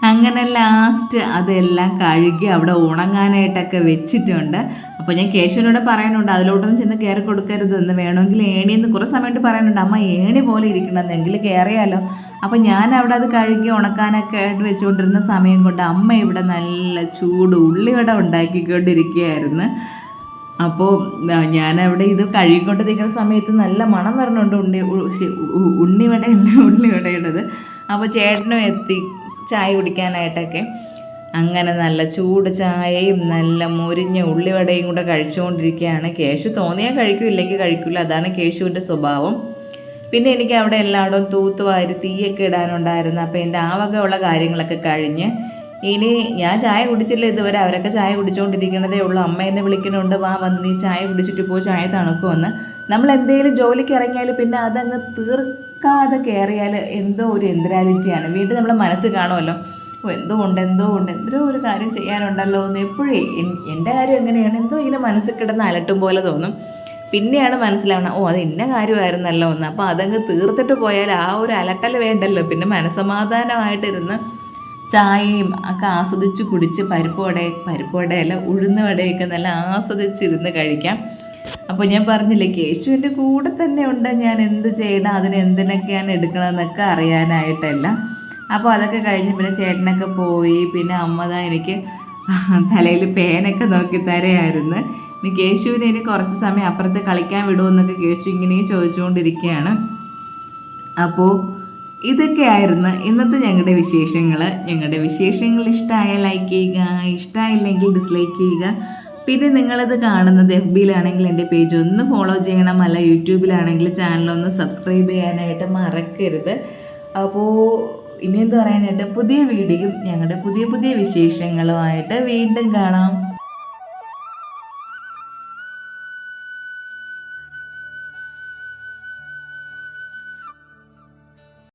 അങ്ങനെ ലാസ്റ്റ് അതെല്ലാം കഴുകി അവിടെ ഉണങ്ങാനായിട്ടൊക്കെ വെച്ചിട്ടുണ്ട്. അപ്പോൾ ഞാൻ കേശവനോട് പറയാനുണ്ട് അതിലോട്ടൊന്നും ചെന്ന് കയറി കൊടുക്കരുതെന്ന്, വേണമെങ്കിൽ ഏണിയെന്ന് കുറേ സമയത്ത് പറയാനുണ്ട്. അമ്മ ഏണി പോലെ ഇരിക്കണമെന്ന്, എങ്കിൽ കയറിയാലോ. അപ്പോൾ ഞാൻ അവിടെ അത് കഴുകി ഉണക്കാനൊക്കെ ആയിട്ട് വെച്ചുകൊണ്ടിരുന്ന സമയം കൊണ്ട് അമ്മ ഇവിടെ നല്ല ചൂട് ഉള്ളിവട ഉണ്ടാക്കിക്കൊണ്ടിരിക്കുകയായിരുന്നു. അപ്പോൾ ഞാനവിടെ ഇത് കഴുകിക്കൊണ്ടിരിക്കുന്ന സമയത്ത് നല്ല മണം വരണുണ്ട് ഉള്ളിവടയുടേത്. അപ്പോൾ ചേട്ടനും എത്തി ചായ കുടിക്കാനായിട്ടൊക്കെ. അങ്ങനെ നല്ല ചൂട് ചായയും നല്ല മുരിഞ്ഞ ഉള്ളിവടയും കൂടെ കഴിച്ചുകൊണ്ടിരിക്കുകയാണ്. കേശു തോന്നിയാൽ കഴിക്കും, ഇല്ലെങ്കിൽ കഴിക്കില്ല. അതാണ് കേശുവിൻ്റെ സ്വഭാവം. പിന്നെ എനിക്ക് അവിടെ എല്ലായിടവും തൂത്തുവാരി തീയൊക്കെ ഇടാനുണ്ടായിരുന്നു. അപ്പോൾ എൻ്റെ ആ വകയുള്ള കാര്യങ്ങളൊക്കെ കഴിഞ്ഞ് ഇനി ഞാൻ ചായ കുടിച്ചില്ല ഇതുവരെ. അവരൊക്കെ ചായ കുടിച്ചുകൊണ്ടിരിക്കണതേ ഉള്ളൂ. അമ്മ എന്നെ വിളിക്കുന്നുണ്ട്, വാ നീ ചായ കുടിച്ചിട്ട് പോ, ചായ തണുക്കുമെന്ന്. നമ്മൾ എന്തെങ്കിലും ജോലിക്ക് ഇറങ്ങിയാൽ പിന്നെ അതങ്ങ് തീർക്കാതെ കയറിയാൽ എന്തോ ഒരു എന്തരാലിറ്റിയാണ്. വീണ്ടും നമ്മളെ മനസ്സ് കാണുമല്ലോ, എന്തോ ഉണ്ട് എന്തോ ഒരു കാര്യം ചെയ്യാനുണ്ടല്ലോ എന്ന് എപ്പോഴേ. എൻ്റെ കാര്യം എങ്ങനെയാണ്, എന്തോ ഇങ്ങനെ മനസ്സിൽ കിടന്ന് അലട്ടും പോലെ തോന്നും. പിന്നെയാണ് മനസ്സിലാവണം, അത് ഇന്ന കാര്യമായിരുന്നല്ലോ എന്ന്. അപ്പോൾ അതങ്ങ് തീർത്തിട്ട് പോയാൽ ആ ഒരു അലട്ടൽ വേണ്ടല്ലോ. പിന്നെ മനസ്സമാധാനമായിട്ടിരുന്ന് ചായയും ഒക്കെ ആസ്വദിച്ച് കുടിച്ച് പരിപ്പുവടയല്ല ഉഴുന്ന് വടയൊക്കെ നല്ല ആസ്വദിച്ചിരുന്ന് കഴിക്കാം. അപ്പോൾ ഞാൻ പറഞ്ഞില്ലേ, കേശുവിൻ്റെ കൂടെ തന്നെ ഉണ്ട്. ഞാൻ എന്ത് ചെയ്യണം, അതിന് എന്തിനൊക്കെയാണ് എടുക്കണമെന്നൊക്കെ അറിയാനായിട്ടല്ല. അപ്പോൾ അതൊക്കെ കഴിഞ്ഞ് പിന്നെ ചേട്ടനൊക്കെ പോയി. പിന്നെ അമ്മ എനിക്ക് തലയിൽ പേനൊക്കെ നോക്കി തരയായിരുന്നു. ഇനി കേശുവിനെ ഇനി കുറച്ച് സമയം അപ്പുറത്ത് കളിക്കാൻ വിടുമെന്നൊക്കെ കേശു ഇങ്ങനെ ചോദിച്ചുകൊണ്ടിരിക്കുകയാണ്. അപ്പോൾ ഇതൊക്കെയായിരുന്നു ഇന്നത്തെ ഞങ്ങളുടെ വിശേഷങ്ങൾ. ഇഷ്ടമായ ലൈക്ക് ചെയ്യുക, ഇഷ്ടമായില്ലെങ്കിൽ ഡിസ്ലൈക്ക് ചെയ്യുക. പിന്നെ നിങ്ങളിത് കാണുന്നത് FBയിലാണെങ്കിൽ എൻ്റെ പേജ് ഒന്ന് ഫോളോ ചെയ്യണം, അല്ല യൂട്യൂബിലാണെങ്കിൽ ചാനലൊന്ന് സബ്സ്ക്രൈബ് ചെയ്യാനായിട്ട് മറക്കരുത്. അപ്പോൾ ഇനി എന്ത് പറയാനായിട്ട്, പുതിയ വീഡിയോയും ഞങ്ങളുടെ പുതിയ വിശേഷങ്ങളുമായിട്ട് വീണ്ടും കാണാം.